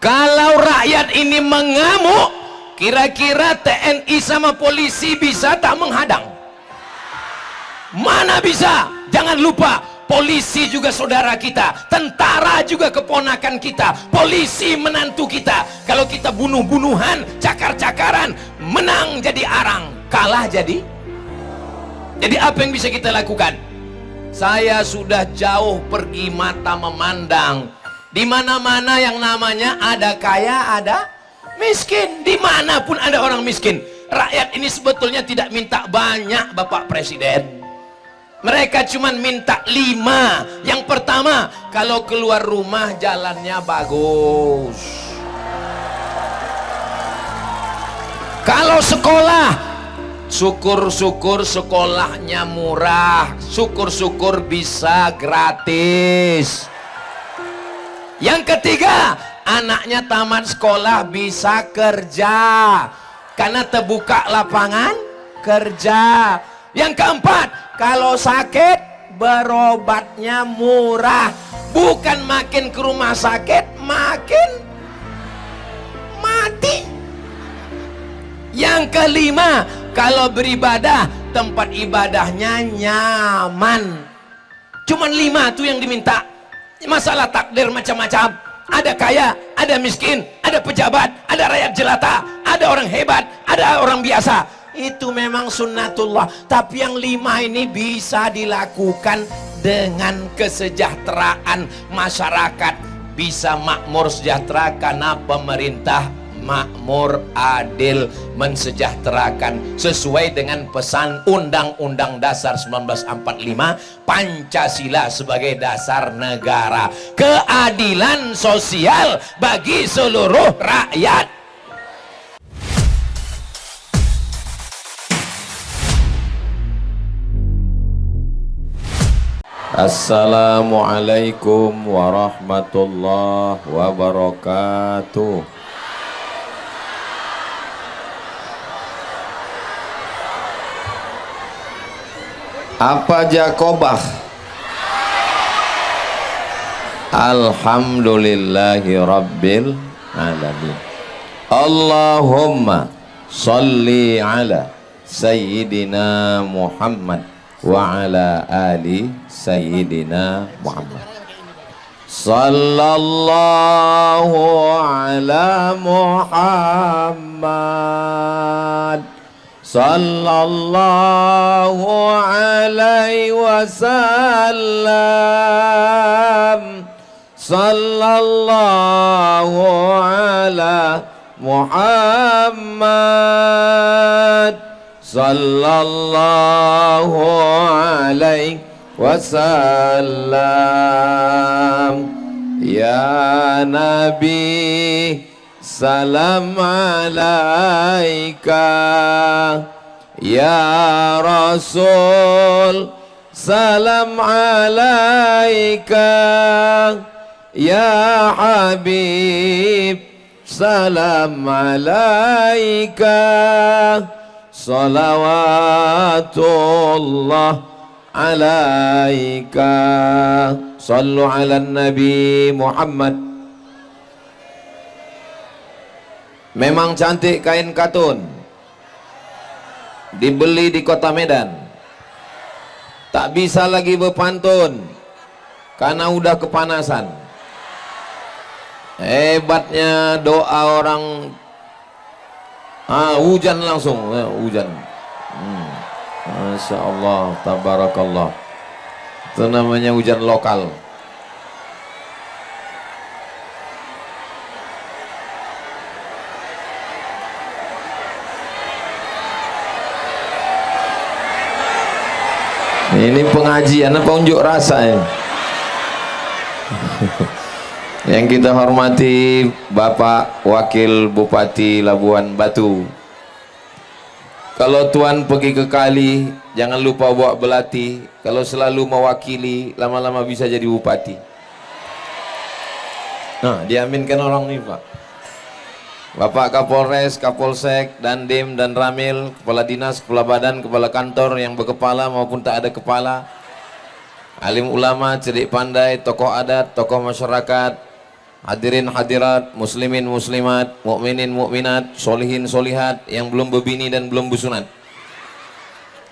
Kalau rakyat ini mengamuk, kira-kira TNI sama polisi bisa tak menghadang? Mana bisa. Jangan lupa, polisi juga saudara kita, tentara juga keponakan kita, polisi menantu kita. Kalau kita bunuh-bunuhan, cakar-cakaran, menang jadi arang, kalah jadi apa yang bisa kita lakukan? Saya sudah jauh pergi mata memandang. Di mana-mana yang namanya ada kaya, ada miskin. Dimanapun ada orang miskin. Rakyat ini sebetulnya tidak minta banyak, Bapak Presiden. Mereka cuma minta 5. Yang pertama, kalau keluar rumah jalannya bagus. Kalau sekolah, syukur-syukur sekolahnya murah, syukur-syukur bisa gratis. Yang ketiga, anaknya tamat sekolah bisa kerja karena terbuka lapangan kerja. Yang keempat, kalau sakit berobatnya murah, bukan makin ke rumah sakit makin mati. Yang kelima, kalau beribadah tempat ibadahnya nyaman. Cuman 5 tuh yang diminta. Masalah takdir macam-macam. Ada kaya, ada miskin, ada pejabat, ada rakyat jelata, ada orang hebat, ada orang biasa. Itu memang sunnatullah. Tapi yang 5 ini bisa dilakukan dengan kesejahteraan masyarakat. Bisa makmur sejahtera karena pemerintah makmur, adil, mensejahterakan sesuai dengan pesan Undang-Undang Dasar 1945, Pancasila sebagai dasar negara, keadilan sosial bagi seluruh rakyat. Assalamualaikum warahmatullahi wabarakatuh. Apa Jakobah? Alhamdulillahi Rabbil Alamin. Allahumma salli ala Sayyidina Muhammad wa ala ali Sayyidina Muhammad. Sallallahu ala Muhammad sallallahu alaihi wasallam. Sallallahu ala Muhammad sallallahu alaihi wasallam. Ya Nabi, salam alaika. Ya Rasul, salam alaika. Ya Habib, salam alaika. Salawatullah alaika. Sallu ala Nabi Muhammad. Memang cantik kain katun, dibeli di kota Medan. Tak bisa lagi berpantun karena udah kepanasan. Hebatnya doa orang. Hujan langsung, hujan. Masya Allah, tabarakallah. Itu namanya hujan lokal. Ini pengajian apa unjuk rasa ya? Yang kita hormati Bapak Wakil Bupati Labuan Batu. Kalau Tuan pergi ke kali, jangan lupa bawa belati. Kalau selalu mewakili, lama-lama bisa jadi bupati. Nah, diaminkan orang nih Pak. Bapak Kapolres, Kapolsek, Dandim, dan Ramil, Kepala Dinas, Kepala Badan, Kepala Kantor yang berkepala maupun tak ada kepala, alim ulama, cerdik pandai, tokoh adat, tokoh masyarakat, Hadirin hadirat, muslimin muslimat, mukminin mukminat, solihin solihat yang belum berbini dan belum bersunat.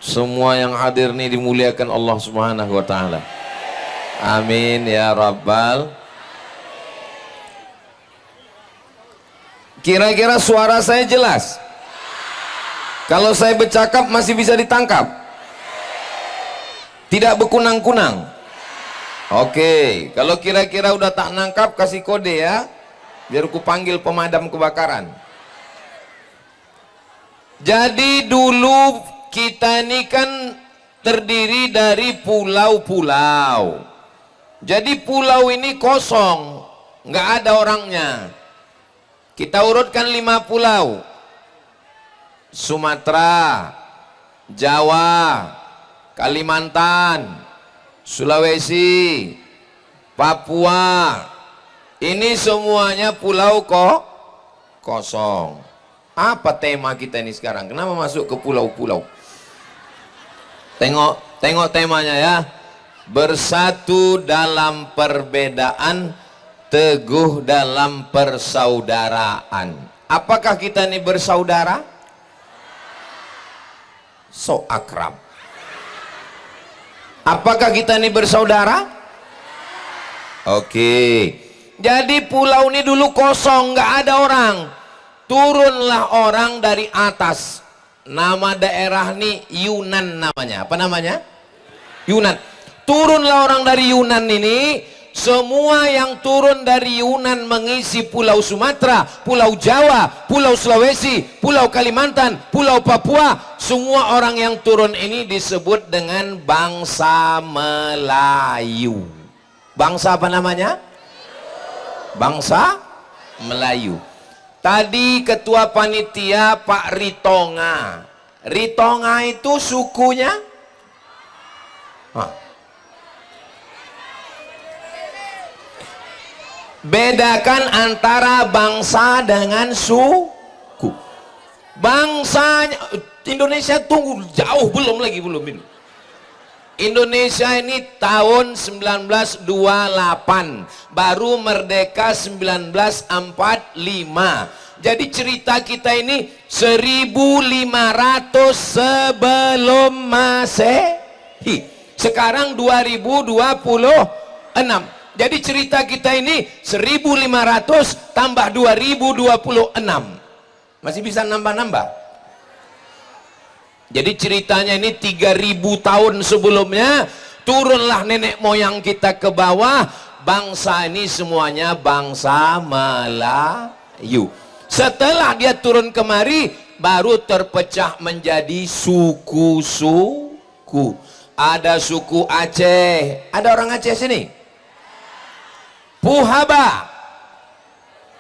Semua yang hadir ini dimuliakan Allah Subhanahu wa taala. Amin ya rabbal. Kira-kira suara saya jelas? Kalau saya bercakap masih bisa ditangkap? Tidak berkunang-kunang? Oke, kalau kira-kira udah tak nangkap kasih kode ya, biar ku panggil pemadam kebakaran. Jadi dulu kita ini kan terdiri dari pulau-pulau. Jadi pulau ini kosong, nggak ada orangnya. Kita urutkan 5 pulau: Sumatera, Jawa, Kalimantan, Sulawesi, Papua. Ini semuanya pulau kosong. Apa tema kita ini sekarang? Kenapa masuk ke pulau-pulau? Tengok temanya ya. Bersatu dalam perbedaan, teguh dalam persaudaraan. Apakah kita ini bersaudara? So akrab. Apakah kita ini bersaudara? Oke. Jadi pulau ini dulu kosong, nggak ada orang. Turunlah orang dari atas. Nama daerah ini Yunan namanya. Apa namanya? Yunan. Turunlah orang dari Yunan ini. Semua yang turun dari Yunan mengisi pulau Sumatera, pulau Jawa, pulau Sulawesi, pulau Kalimantan, pulau Papua. Semua orang yang turun ini disebut dengan bangsa Melayu. Bangsa apa namanya? Bangsa Melayu. Tadi ketua panitia Pak Ritonga. Ritonga itu sukunya? Bedakan antara bangsa dengan suku. Bangsanya Indonesia tunggu jauh, belum ini. Indonesia ini tahun 1928, baru merdeka 1945. Jadi cerita kita ini 1500 sebelum Masehi. Sekarang 2026. Jadi cerita kita ini 1500 tambah 2026. Masih bisa nambah-nambah. Jadi ceritanya ini 3000 tahun sebelumnya turunlah nenek moyang kita ke bawah. Bangsa ini semuanya bangsa Melayu. Setelah dia turun kemari baru terpecah menjadi suku-suku. Ada suku Aceh. Ada orang Aceh sini? Puhaba.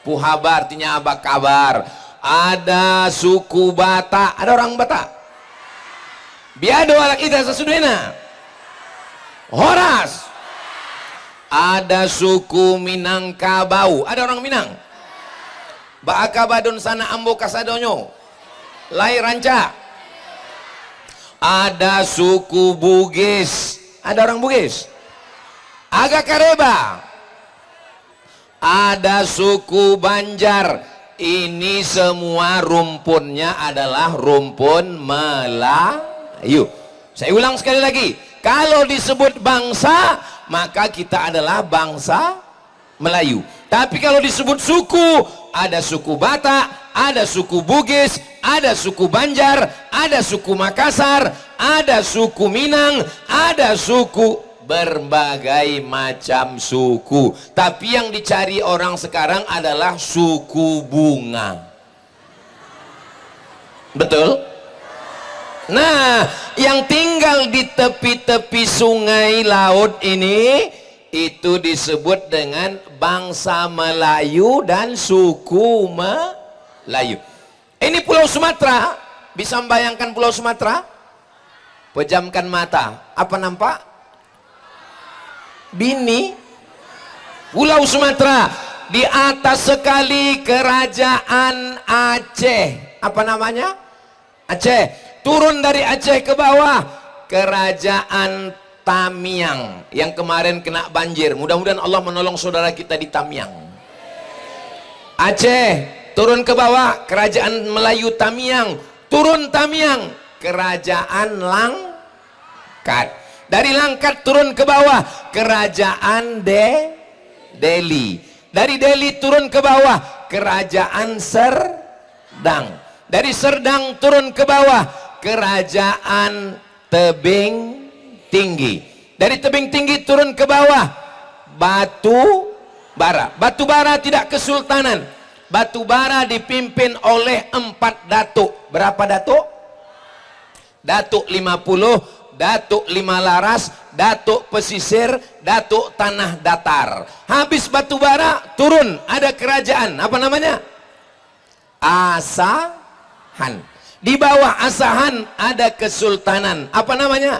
Puhaba artinya apa kabar. Ada suku Batak. Ada orang Batak? Biado ala kita sesudena. Horas. Ada suku Minangkabau. Ada orang Minang? Baakabadun sana ambo kasadonyo. Lai ranca. Ada suku Bugis. Ada orang Bugis? Agak Kareba. Ada suku Banjar. Ini semua rumpunnya adalah rumpun Melayu. Saya ulang sekali lagi. Kalau disebut bangsa, maka kita adalah bangsa Melayu. Tapi kalau disebut suku, ada suku Batak, ada suku Bugis, ada suku Banjar, ada suku Makassar, ada suku Minang, ada suku, berbagai macam suku. Tapi yang dicari orang sekarang adalah suku bunga. Betul? Nah, yang tinggal di tepi-tepi sungai laut ini itu disebut dengan bangsa Melayu dan suku Melayu. Ini Pulau Sumatera. Bisa membayangkan Pulau Sumatera? Pejamkan mata. Apa nampak? Bini Pulau Sumatera. Di atas sekali kerajaan Aceh. Apa namanya? Aceh. Turun dari Aceh ke bawah kerajaan Tamiang yang kemarin kena banjir. Mudah-mudahan Allah menolong saudara kita di Tamiang. Aceh turun ke bawah, kerajaan Melayu Tamiang. Turun Tamiang, kerajaan Langkat. Dari Langkat turun ke bawah, kerajaan Delhi. Dari Delhi turun ke bawah, kerajaan Serdang. Dari Serdang turun ke bawah, kerajaan Tebing Tinggi. Dari Tebing Tinggi turun ke bawah, Batu Bara. Batu Bara tidak kesultanan. Batu Bara dipimpin oleh 4 datuk. Berapa datuk? Datuk 50, Datuk 5 Laras, Datuk Pesisir, Datuk Tanah Datar. Habis Batu Bara turun, ada kerajaan, apa namanya? Asahan. Di bawah Asahan ada kesultanan, apa namanya?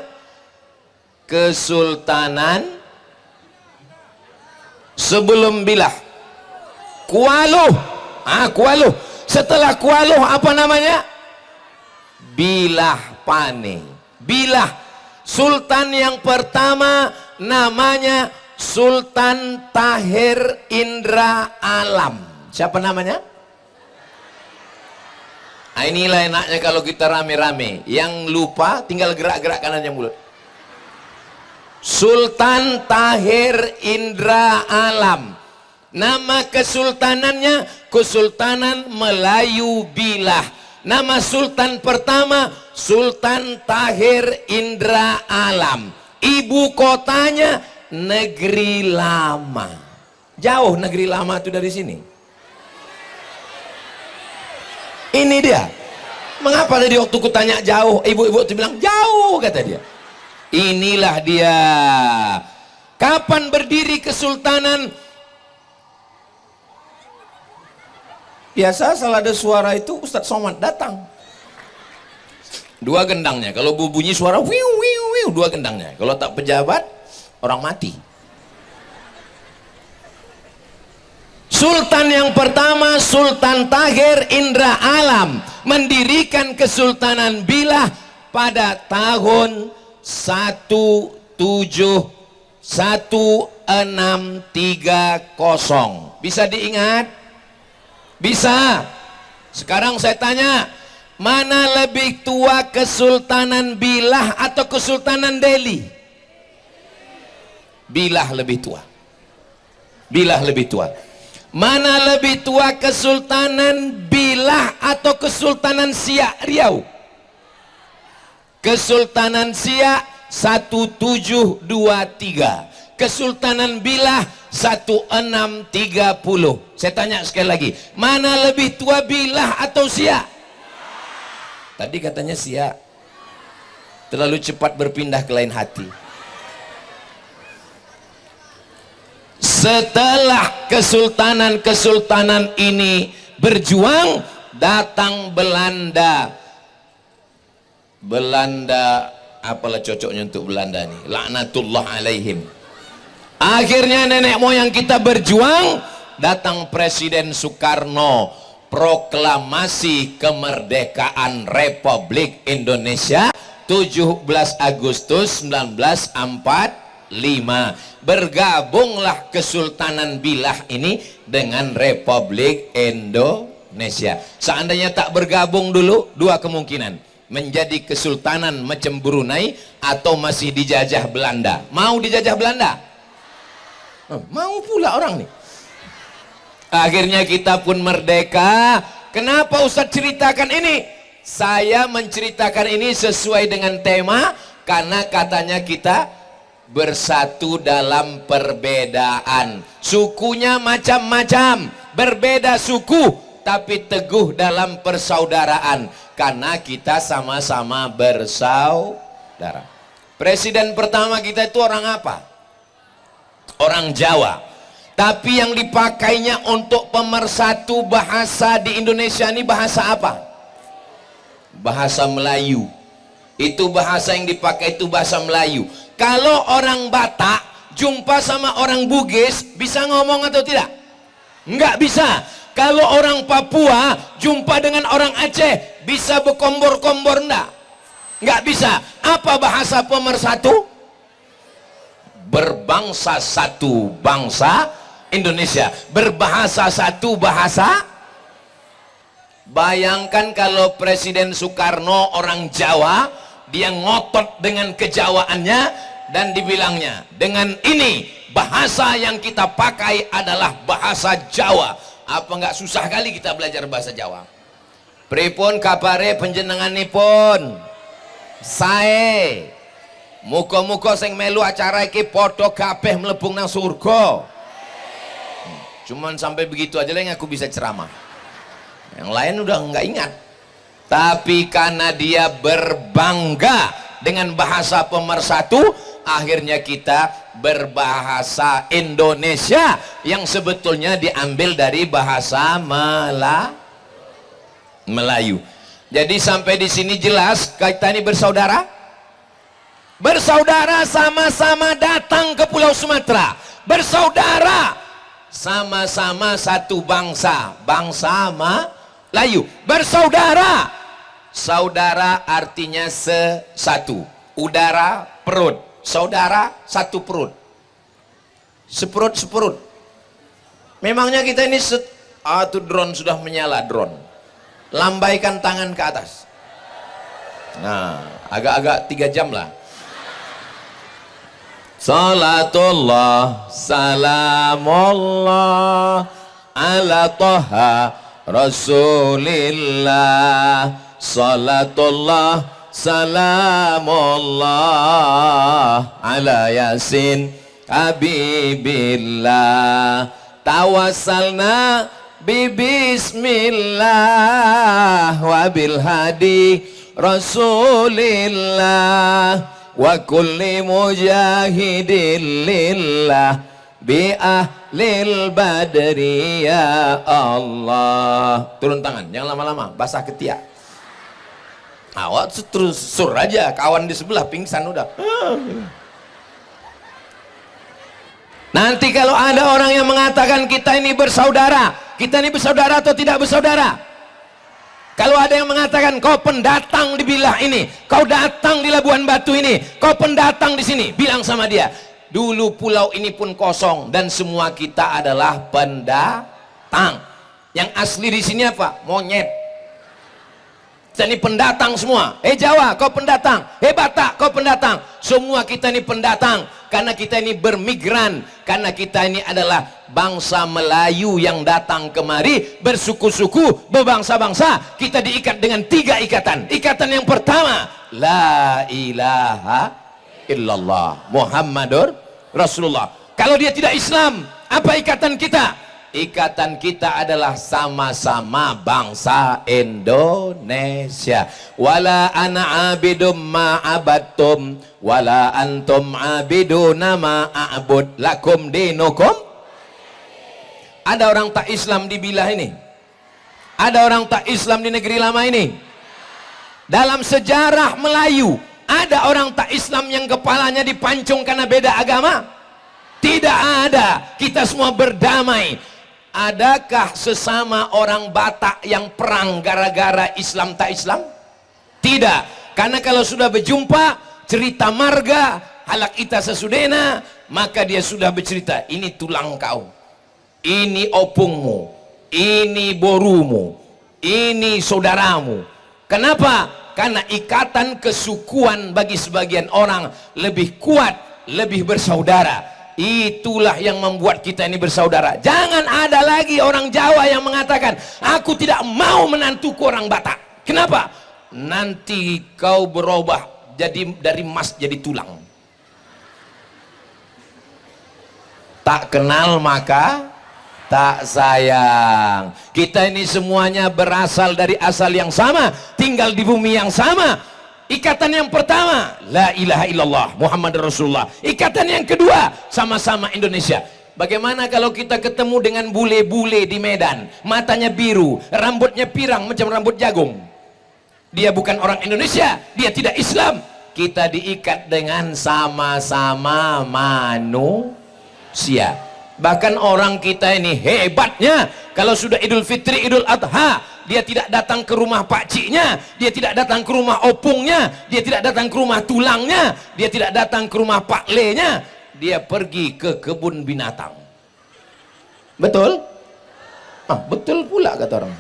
Kesultanan sebelum Bilah. Kualuh. Kualuh. Setelah Kualuh apa namanya? Bilah Pane. Bilah. Sultan yang pertama namanya Sultan Tahir Indra Alam. Siapa namanya? Inilah enaknya kalau kita rame-rame. Yang lupa tinggal gerak-gerak kanan yang mulut. Sultan Tahir Indra Alam. Nama kesultanannya Kesultanan Melayu Bilah. Nama sultan pertama Sultan Tahir Indra Alam. Ibu kotanya Negeri Lama. Jauh Negeri Lama itu dari sini. Ini dia. Mengapa tadi waktu ku tanya jauh, ibu-ibu itu bilang jauh, kata dia. Inilah dia. Kapan berdiri kesultanan? Biasa salah ada suara itu Ustadz Somad datang. 2 gendangnya. Kalau bunyi suara wiu wiu wiu, 2 gendangnya. Kalau tak pejabat, orang mati. Sultan yang pertama Sultan Tahir Indra Alam mendirikan Kesultanan Bilah pada tahun 1630. Bisa diingat? Bisa. Sekarang saya tanya, mana lebih tua Kesultanan Bilah atau Kesultanan Delhi? Bilah lebih tua. Bilah lebih tua. Mana lebih tua Kesultanan Bilah atau Kesultanan Siak Riau? Kesultanan Siak 1723. Kesultanan Bilah 1630. Saya tanya sekali lagi, mana lebih tua Bilah atau Siak? Tadi katanya Siak. Terlalu cepat berpindah ke lain hati. Setelah kesultanan-kesultanan ini berjuang, datang Belanda. Belanda, apalah cocoknya untuk Belanda nih? Laknatullah alaihim. Akhirnya nenek moyang kita berjuang, datang Presiden Soekarno, proklamasi kemerdekaan Republik Indonesia 17 Agustus 1945. Bergabunglah Kesultanan Bilah ini dengan Republik Indonesia. Seandainya tak bergabung dulu, 2 kemungkinan. Menjadi kesultanan macam Brunei atau masih dijajah Belanda. Mau dijajah Belanda? Mau pula orang nih. Akhirnya kita pun merdeka. Kenapa Ustadz ceritakan ini? Saya menceritakan ini sesuai dengan tema, karena katanya kita bersatu dalam perbedaan. Sukunya macam-macam, berbeda suku, tapi teguh dalam persaudaraan, karena kita sama-sama bersaudara. Presiden pertama kita itu orang apa? Orang Jawa. Tapi yang dipakainya untuk pemersatu bahasa di Indonesia ini bahasa apa? Bahasa Melayu. Itu bahasa yang dipakai itu bahasa Melayu. Kalau orang Batak jumpa sama orang Bugis, bisa ngomong atau tidak? Enggak bisa. Kalau orang Papua jumpa dengan orang Aceh, bisa berkombor-kombor enggak? Enggak bisa. Apa bahasa pemersatu? Berbangsa satu bangsa, Indonesia, berbahasa satu bahasa. Bayangkan kalau Presiden Soekarno orang Jawa, dia ngotot dengan kejawaannya dan dibilangnya, dengan ini bahasa yang kita pakai adalah bahasa Jawa. Apa nggak susah kali kita belajar bahasa Jawa? Pripun kabare panjenenganipun? Sae. Muga-muga sing melu acara iki padha kabeh mlebung nang surga. Cuman sampai begitu aja lah yang aku bisa ceramah. Yang lain udah nggak ingat. Tapi karena dia berbangga dengan bahasa pemersatu, akhirnya kita berbahasa Indonesia yang sebetulnya diambil dari bahasa Melayu. Jadi sampai di sini jelas kita ini bersaudara. Bersaudara, sama-sama datang ke Pulau Sumatera. Bersaudara, sama-sama satu bangsa, bangsa Melayu. Bersaudara, saudara artinya satu. Udara, perut. Saudara, satu perut. Seperut. Memangnya kita ini tuh drone sudah menyala, drone. Lambaikan tangan ke atas. Nah, agak-agak 3 jam lah. Salatullah, salamullah ala toha rasulillah. Salatullah, salamullah ala yasin habibillah. Tawassalna bismillah wabil hadi rasulillah wa kulli mujahidin lillah bi ahlil badri ya Allah. Turun tangan, jangan lama-lama, basah ketiak. Awak terus sur aja, kawan di sebelah pingsan udah. Nanti kalau ada orang yang mengatakan kita ini bersaudara, kita ini bersaudara atau tidak bersaudara? Kalau ada yang mengatakan kau pendatang di Bilah ini, kau datang di Labuan Batu ini, kau pendatang di sini, bilang sama dia, dulu pulau ini pun kosong dan semua kita adalah pendatang. Yang asli di sini apa? Monyet. Kita ini pendatang semua. Jawa, kau pendatang. Batak, kau pendatang. Semua kita ini pendatang karena kita ini bermigran, karena kita ini adalah bangsa Melayu yang datang kemari bersuku-suku, berbangsa-bangsa. Kita diikat dengan 3 ikatan. Ikatan yang pertama, la ilaha illallah Muhammadur Rasulullah. Kalau dia tidak Islam, apa ikatan kita? Ikatan kita adalah sama-sama bangsa Indonesia. Wala ana abidum ma abattum wala antum abiduna ma a'bud lakum dinukum. Ada orang tak Islam di Bilah ini? Ada orang tak Islam di negeri lama ini? Dalam sejarah Melayu, ada orang tak Islam yang kepalanya dipancung karena beda agama? Tidak ada. Kita semua berdamai. Adakah sesama orang Batak yang perang gara-gara Islam tak Islam? Tidak. Karena kalau sudah berjumpa, cerita marga, halak ita sesudena, maka dia sudah bercerita, ini tulang kau, ini opungmu, ini borumu, ini saudaramu. Kenapa? Karena ikatan kesukuan bagi sebagian orang lebih kuat, lebih bersaudara. Itulah yang membuat kita ini bersaudara. Jangan ada lagi orang Jawa yang mengatakan, aku tidak mau menantuku orang Batak. Kenapa? Nanti kau berubah jadi dari emas jadi tulang. Tak kenal maka tak sayang. Kita ini semuanya berasal dari asal yang sama, tinggal di bumi yang sama. Ikatan yang pertama, la ilaha illallah Muhammad Rasulullah. Ikatan yang kedua, sama-sama Indonesia. Bagaimana kalau kita ketemu dengan bule-bule di Medan, matanya biru, rambutnya pirang macam rambut jagung? Dia bukan orang Indonesia, dia tidak Islam. Kita diikat dengan sama-sama manusia. Bahkan orang kita ini hebatnya, kalau sudah Idul Fitri, Idul Adha, dia tidak datang ke rumah pakciknya, dia tidak datang ke rumah opungnya, dia tidak datang ke rumah tulangnya, dia tidak datang ke rumah paklenya, dia pergi ke kebun binatang. Betul? Betul pula kata orang.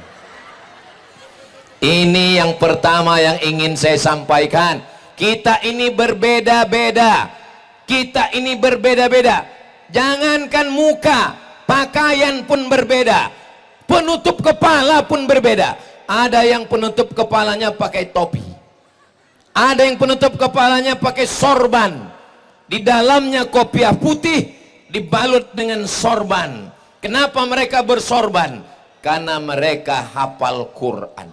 Ini yang pertama yang ingin saya sampaikan. Kita ini berbeda-beda. Kita ini berbeda-beda. Jangankan muka, pakaian pun berbeda. Penutup kepala pun berbeda. Ada yang penutup kepalanya pakai topi. Ada yang penutup kepalanya pakai sorban. Di dalamnya kopiah putih dibalut dengan sorban. Kenapa mereka bersorban? Karena mereka hafal Quran.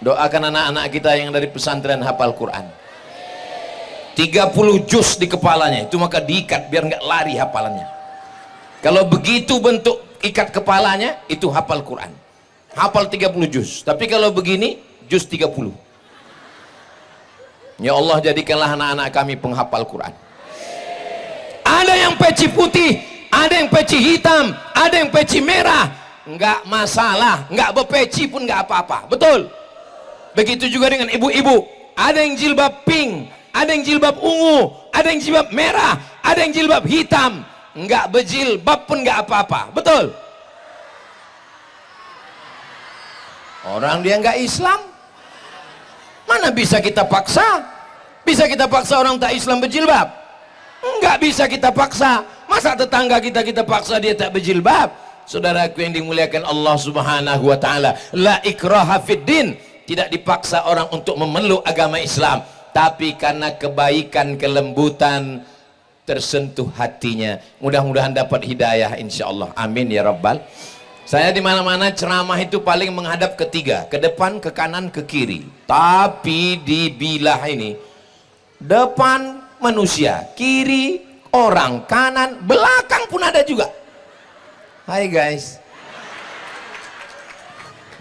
Doakan anak-anak kita yang dari pesantren hafal Quran. 30 juz di kepalanya, itu maka diikat biar nggak lari hafalannya. Kalau begitu bentuk ikat kepalanya, itu hafal Quran. Hafal 30 juz. Tapi kalau begini, juz 30. Ya Allah, jadikanlah anak-anak kami penghafal Quran. Ada yang peci putih, ada yang peci hitam, ada yang peci merah. Nggak masalah, nggak berpeci pun nggak apa-apa. Betul? Begitu juga dengan ibu-ibu. Ada yang jilbab pink, ada yang jilbab ungu, ada yang jilbab merah, ada yang jilbab hitam. Nggak berjilbab pun nggak apa-apa. Betul? Orang dia nggak Islam, mana bisa kita paksa? Bisa kita paksa orang tak Islam berjilbab? Nggak bisa kita paksa. Masa tetangga kita paksa dia tak berjilbab? Saudaraku yang dimuliakan Allah Subhanahu wa taala, la ikraha fid din. Tidak dipaksa orang untuk memeluk agama Islam, tapi karena kebaikan, kelembutan tersentuh hatinya. Mudah-mudahan dapat hidayah insyaallah. Amin ya rabbal. Saya di mana-mana ceramah itu paling menghadap ke tiga, ke depan, ke kanan, ke kiri. Tapi di bilah ini, depan manusia, kiri orang, kanan, belakang pun ada juga. Hai guys.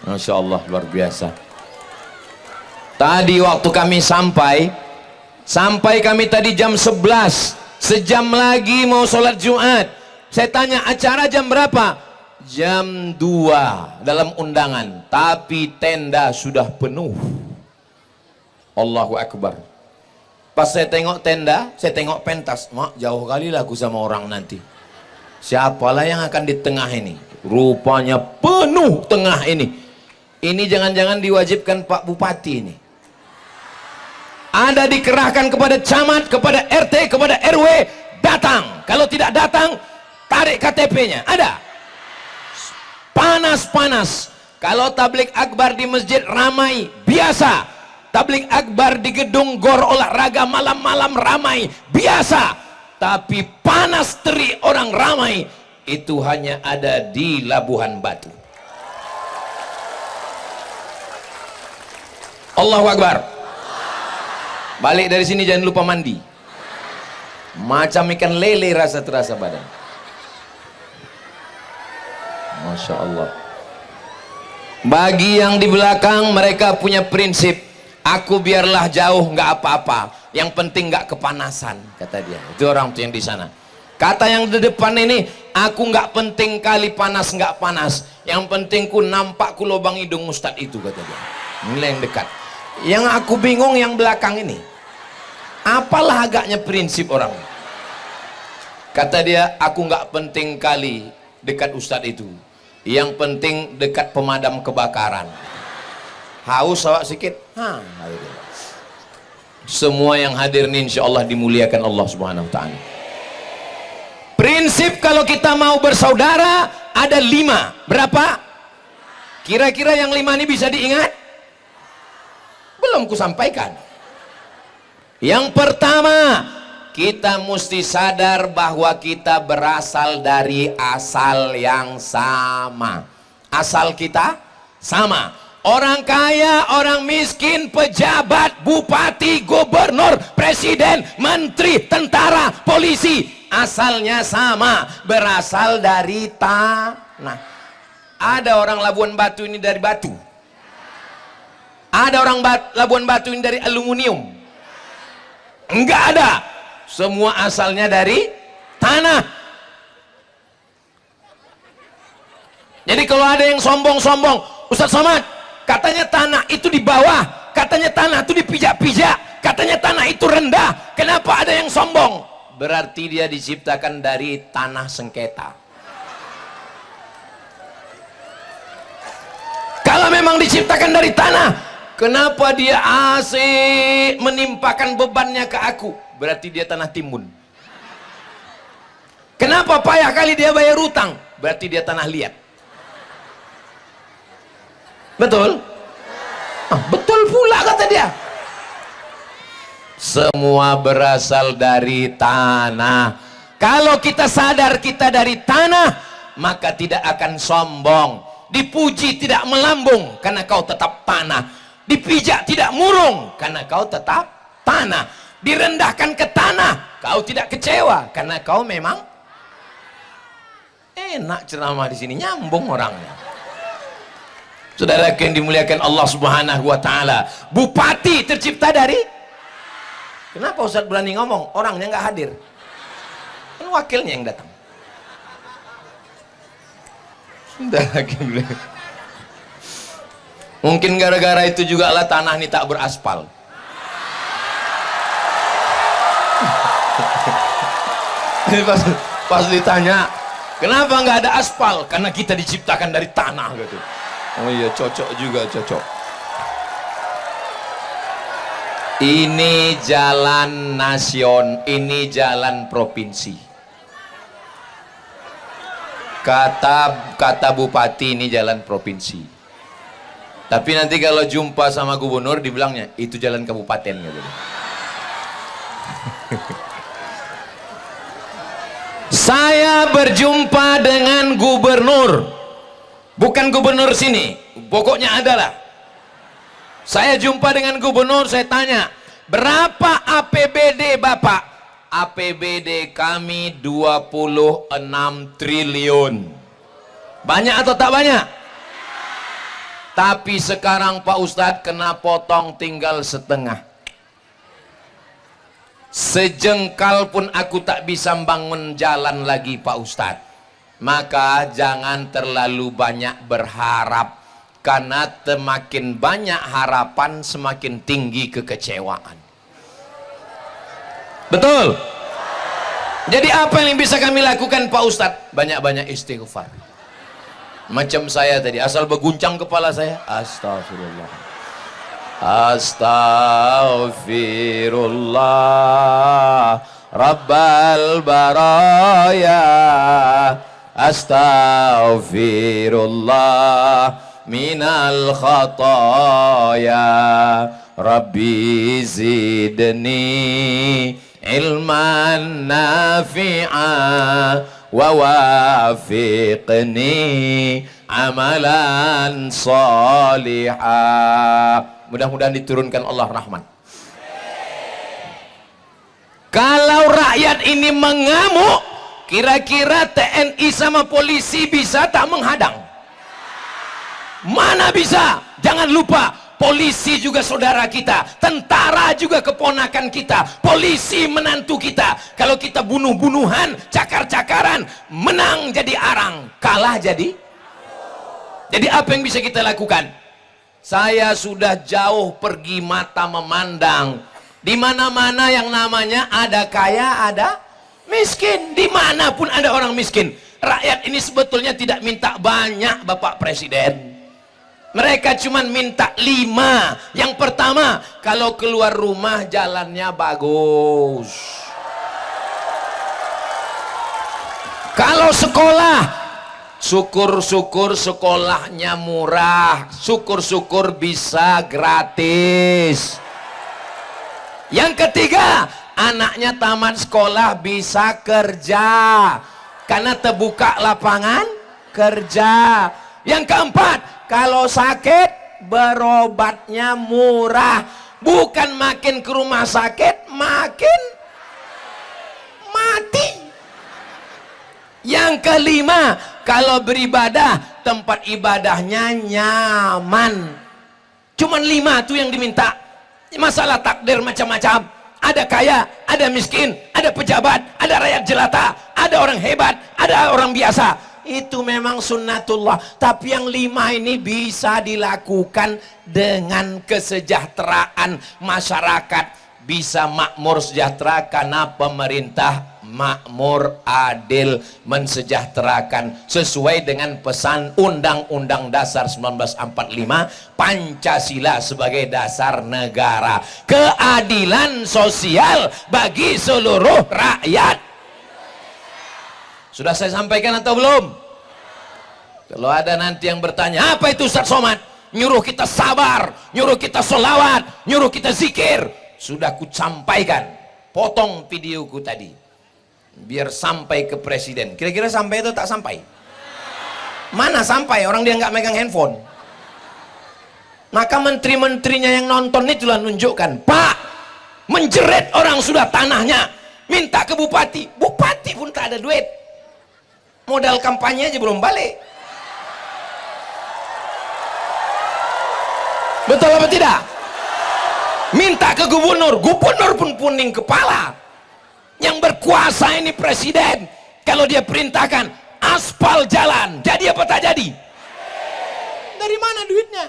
Masya Allah, luar biasa. Tadi waktu kami sampai kami tadi jam 11, sejam lagi mau sholat Jumat. Saya tanya acara jam berapa? Jam 2 dalam undangan, tapi tenda sudah penuh. Allahu Akbar. Pas saya tengok tenda, saya tengok pentas, mak jauh kali lah aku sama orang nanti. Siapalah yang akan di tengah ini? Rupanya penuh tengah ini. Ini jangan-jangan diwajibkan Pak Bupati ini. Ada dikerahkan kepada camat, kepada RT, kepada RW, datang. Kalau tidak datang, tarik KTP-nya. Ada. Panas-panas. Kalau tablik akbar di masjid ramai, biasa. Tablik akbar di gedung gor olahraga malam-malam ramai, biasa. Tapi panas terik orang ramai, itu hanya ada di Labuhan Batu. Allahu Akbar. Balik dari sini jangan lupa mandi. Macam ikan lele rasa terasa badan. Masya Allah. Bagi yang di belakang, mereka punya prinsip, aku biarlah jauh nggak apa-apa, yang penting nggak kepanasan, kata dia. Itu orang tuh yang di sana. Kata yang di depan ini, aku nggak penting kali panas nggak panas, yang penting ku nampak ku lubang hidung ustadz itu, kata dia. Nilai yang dekat. Yang aku bingung yang belakang ini, apalah agaknya prinsip orang. Kata dia, aku nggak penting kali dekat ustadz itu, yang penting dekat pemadam kebakaran. Haus awak sikit, semua yang hadir ini insya Allah dimuliakan Allah Subhanahu Wa Taala. Prinsip kalau kita mau bersaudara ada 5. Berapa? Kira-kira yang 5 ini bisa diingat? Belum kusampaikan. Yang pertama, kita mesti sadar bahwa kita berasal dari asal yang sama. Asal kita sama. Orang kaya, orang miskin, pejabat, bupati, gubernur, presiden, menteri, tentara, polisi, asalnya sama, berasal dari tanah. Ada orang Labuan Batu ini dari batu. Ada orang Labuan Batu ini dari aluminium. Enggak ada. Semua asalnya dari tanah. Jadi kalau ada yang sombong-sombong, Ustaz Somad, katanya tanah itu di bawah, katanya tanah itu dipijak-pijak, katanya tanah itu rendah. Kenapa ada yang sombong? berarti dia diciptakan dari tanah sengketa. Kalau memang diciptakan dari tanah, kenapa dia asik menimpakan bebannya ke aku? Berarti dia tanah timun. Kenapa payah kali dia bayar utang? Berarti dia tanah liat. Betul? Betul pula kata dia. Semua berasal dari tanah. Kalau kita sadar kita dari tanah, maka tidak akan sombong. Dipuji tidak melambung karena kau tetap tanah. Dipijak tidak murung karena kau tetap tanah. Direndahkan ke tanah, kau tidak kecewa karena kau memang enak. Ceramah di sini nyambung orangnya. Saudara yang dimuliakan Allah Subhanahu wa taala, bupati tercipta dari, kenapa Ustaz berani ngomong? Orangnya nggak hadir. Kan wakilnya yang datang. Mungkin gara-gara itu juga lah tanah ini tak beraspal. pas ditanya kenapa nggak ada aspal, karena kita diciptakan dari tanah gitu. Oh iya, cocok juga, cocok. Ini jalan nasion, ini jalan provinsi. Kata bupati ini jalan provinsi. Tapi nanti kalau jumpa sama gubernur dibilangnya itu jalan kabupaten gitu. Saya berjumpa dengan gubernur, bukan gubernur sini, pokoknya adalah. Saya jumpa dengan gubernur, saya tanya, berapa APBD Bapak? APBD kami 26 triliun. Banyak atau tak banyak? Tapi sekarang Pak Ustadz kena potong tinggal setengah. Sejengkal pun aku tak bisa bangun jalan lagi Pak Ustadz. Maka jangan terlalu banyak berharap, karena semakin banyak harapan semakin tinggi kekecewaan. Betul? Jadi apa yang bisa kami lakukan Pak Ustadz? Banyak-banyak istighfar. Macam saya tadi, asal berguncang kepala saya, astagfirullah, astagfirullah Rabbal baraya, astagfirullah minal khataya, Rabbi zidni ilman nafi'a wa wafiqni amalan salihah. Mudah-mudahan diturunkan Allah rahmat. Kalau rakyat ini mengamuk, kira-kira TNI sama polisi bisa tak menghadang? Mana bisa? Jangan lupa, polisi juga saudara kita, tentara juga keponakan kita, polisi menantu kita. Kalau kita bunuh-bunuhan, cakar-cakaran, menang jadi arang, kalah jadi apa yang bisa kita lakukan? Saya sudah jauh pergi mata memandang. Di mana-mana yang namanya ada kaya, ada miskin. Dimanapun ada orang miskin. Rakyat ini sebetulnya tidak minta banyak Bapak Presiden. Mereka cuma minta 5. Yang pertama, kalau keluar rumah jalannya bagus. Kalau sekolah, syukur-syukur sekolahnya murah. Syukur-syukur bisa gratis. Yang ketiga, anaknya tamat sekolah bisa kerja, karena terbuka lapangan kerja. Yang keempat, kalau sakit berobatnya murah, bukan makin ke rumah sakit makin mati. Yang kelima, kalau beribadah tempat ibadahnya nyaman. Cuman 5 tuh yang diminta. Masalah takdir macam-macam. Ada kaya, ada miskin, ada pejabat, ada rakyat jelata, ada orang hebat, ada orang biasa. Itu memang sunnatullah. Tapi yang 5 ini bisa dilakukan dengan kesejahteraan masyarakat, bisa makmur sejahtera karena pemerintah makmur, adil, mensejahterakan sesuai dengan pesan Undang-Undang Dasar 1945, Pancasila sebagai dasar negara, keadilan sosial bagi seluruh rakyat. Sudah saya sampaikan atau belum? Kalau ada nanti yang bertanya, apa itu Ustaz Somad? Nyuruh kita sabar, nyuruh kita sholawat, nyuruh kita zikir. Sudah ku sampaikan, potong videoku tadi biar sampai ke presiden. Kira-kira sampai atau tak sampai? Mana sampai? Orang dia nggak megang handphone. Maka menteri-menterinya yang nonton itulah nunjukkan, Pak, menjerit orang sudah tanahnya, minta ke bupati, bupati pun tak ada duit, modal kampanye aja belum balik. Betul apa tidak? Minta ke gubernur, gubernur pun puning kepala. Yang berkuasa ini presiden, kalau dia perintahkan aspal jalan, jadi apa tak jadi? Dari mana duitnya?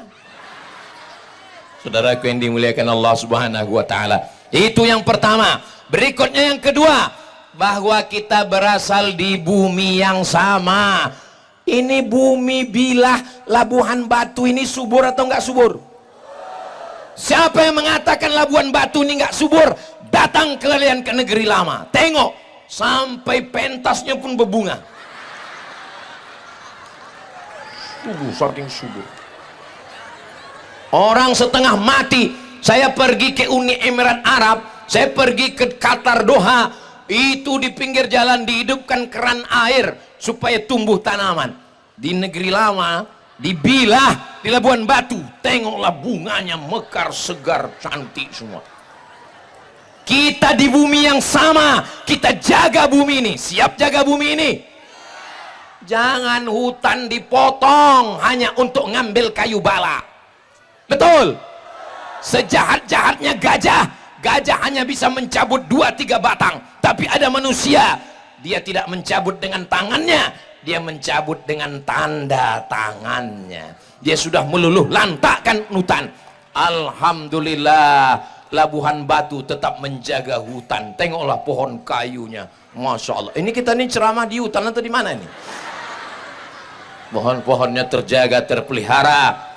Saudaraku yang dimuliakan Allah Subhanahu wa taala. Itu yang pertama. Berikutnya yang kedua, bahwa kita berasal di bumi yang sama. Ini bumi Bilah, Labuhan Batu ini subur atau enggak subur? Siapa yang mengatakan Labuan Batu ini nggak subur, datang kalian ke negeri lama, tengok sampai pentasnya pun berbunga. Saking subur. Orang setengah mati. Saya pergi ke Uni Emirat Arab, saya pergi ke Qatar Doha, itu di pinggir jalan dihidupkan keran air supaya tumbuh tanaman. Di negeri lama, di Bilah, di Labuan Batu, tengoklah bunganya mekar, segar, cantik semua. Kita di bumi yang sama, kita jaga bumi ini. Siap jaga bumi ini? Jangan hutan dipotong hanya untuk ngambil kayu bala. Betul? Sejahat-jahatnya gajah, gajah hanya bisa mencabut 2-3 batang. Tapi ada manusia, dia tidak mencabut dengan tangannya, dia mencabut dengan tanda tangannya. Dia sudah meluluh lantakkan hutan. Alhamdulillah, Labuhan Batu tetap menjaga hutan. Tengoklah pohon kayunya, Masya Allah. Ini kita nih ceramah di hutan atau di mana ini? Pohon-pohonnya terjaga, terpelihara.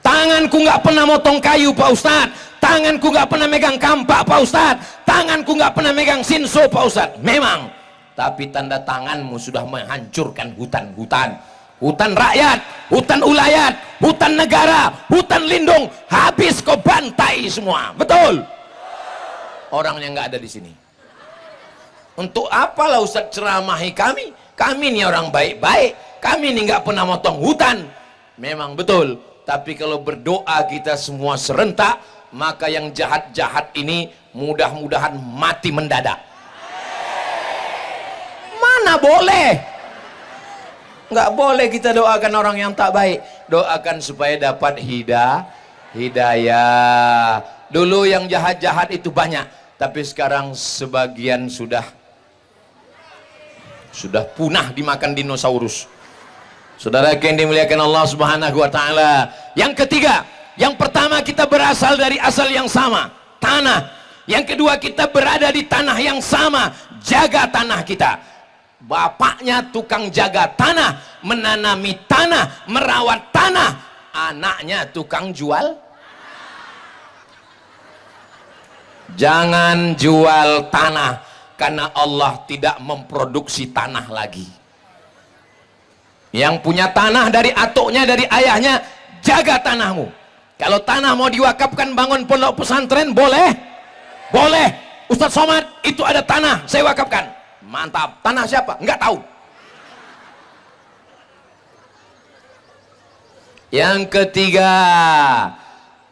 Tanganku nggak pernah motong kayu Pak Ustadz, tanganku nggak pernah megang kampak Pak Ustadz, tanganku nggak pernah megang sinso Pak Ustadz. Memang, tapi tanda tanganmu sudah menghancurkan hutan-hutan, hutan rakyat, hutan ulayat, hutan negara, hutan lindung, habis kau bantai semua. Betul? Orangnya nggak ada di sini. Untuk apalah Ustadz ceramahi kami? Kami ini orang baik-baik, kami ini nggak pernah motong hutan. Memang betul, tapi kalau berdoa kita semua serentak, maka yang jahat-jahat ini mudah-mudahan mati mendadak. Mana boleh? Nggak boleh kita doakan orang yang tak baik. Doakan supaya dapat hidayah. Dulu yang jahat-jahat itu banyak, tapi sekarang sebagian sudah punah dimakan dinosaurus. Saudara yang dimuliakan Allah Subhanahu wa taala. Yang ketiga, yang pertama kita berasal dari asal yang sama, tanah. Yang kedua, kita berada di tanah yang sama, jaga tanah kita. Bapaknya tukang jaga tanah, menanami tanah, merawat tanah. Anaknya tukang jual. Jangan jual tanah, karena Allah tidak memproduksi tanah lagi. Yang punya tanah dari atuknya, dari ayahnya, jaga tanahmu. Kalau tanah mau diwakafkan bangun pondok pesantren, boleh? Boleh. Ustadz Somad, itu ada tanah, saya wakafkan. Mantap. Tanah siapa? Enggak tahu. Yang ketiga,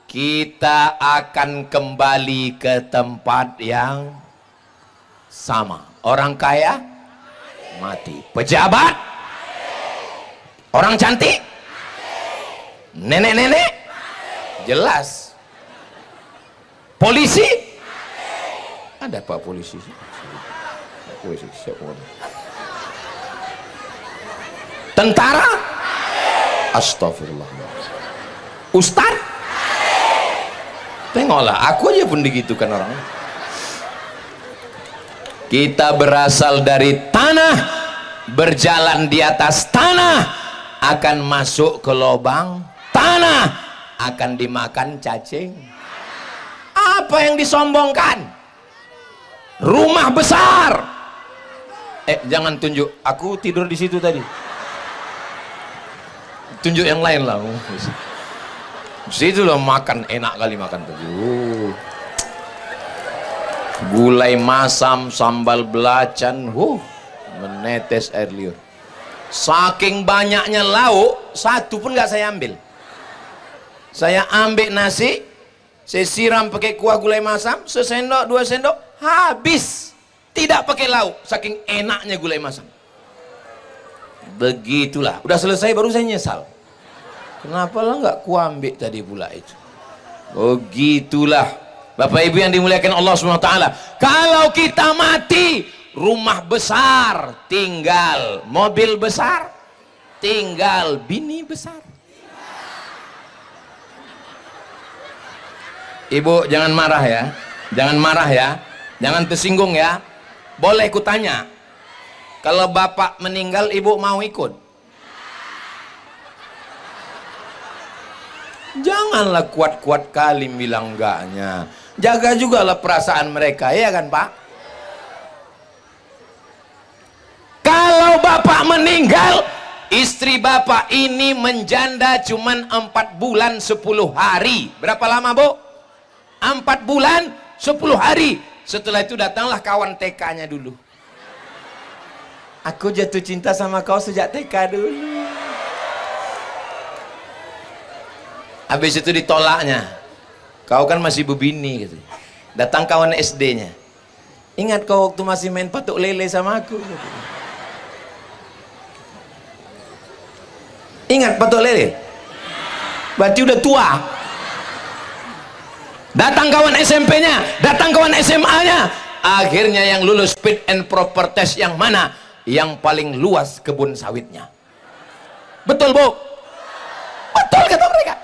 kita akan kembali ke tempat yang sama. Orang kaya mati, pejabat, orang cantik, nenek-nenek, jelas. Polisi, ada Pak polisi. Tentara, astagfirullah. Ustadz, Tengoklah, aku aja pun digitukan orang. Kita berasal dari tanah, berjalan di atas tanah, akan masuk ke lubang tanah, akan dimakan cacing. Apa yang disombongkan? Rumah besar. Jangan tunjuk, aku tidur di situ tadi. Tunjuk yang lain lah. Situ loh, makan enak kali makan tadi. Gulai masam, sambal belacan, menetes air liur. Saking banyaknya lauk, satu pun nggak saya ambil. Saya ambil nasi, saya siram pakai kuah gulai masam, sesendok, 2 sendok, habis. Tidak pakai lauk, saking enaknya gulai masam. Begitulah, udah selesai baru saya nyesal. Kenapa lah nggak kuambil tadi pula itu? Begitulah. Bapak Ibu yang dimuliakan Allah SWT, kalau kita mati, rumah besar tinggal, mobil besar tinggal, bini besar. Ibu jangan marah ya, jangan marah ya, jangan tersinggung ya. Boleh ku tanya, kalau bapak meninggal ibu mau ikut? Janganlah kuat-kuat kali bilang enggaknya. Jaga juga lah perasaan mereka, ya kan Pak? Kalau bapak meninggal, istri bapak ini menjanda cuman 4 bulan 10 hari. Berapa lama Bu? 4 bulan 10 hari. Setelah itu datanglah kawan TK-nya dulu. Aku jatuh cinta sama kau sejak TK dulu. Habis itu ditolaknya. Kau kan masih bebini gitu. Datang kawan SD-nya. Ingat kau waktu masih main patuk lele sama aku gitu. Ingat patuk lele? Berarti udah tua. Datang kawan SMP-nya, datang kawan SMA-nya. Akhirnya yang lulus fit and proper test yang mana? Yang paling luas kebun sawitnya. Betul Bu? Betul kata mereka.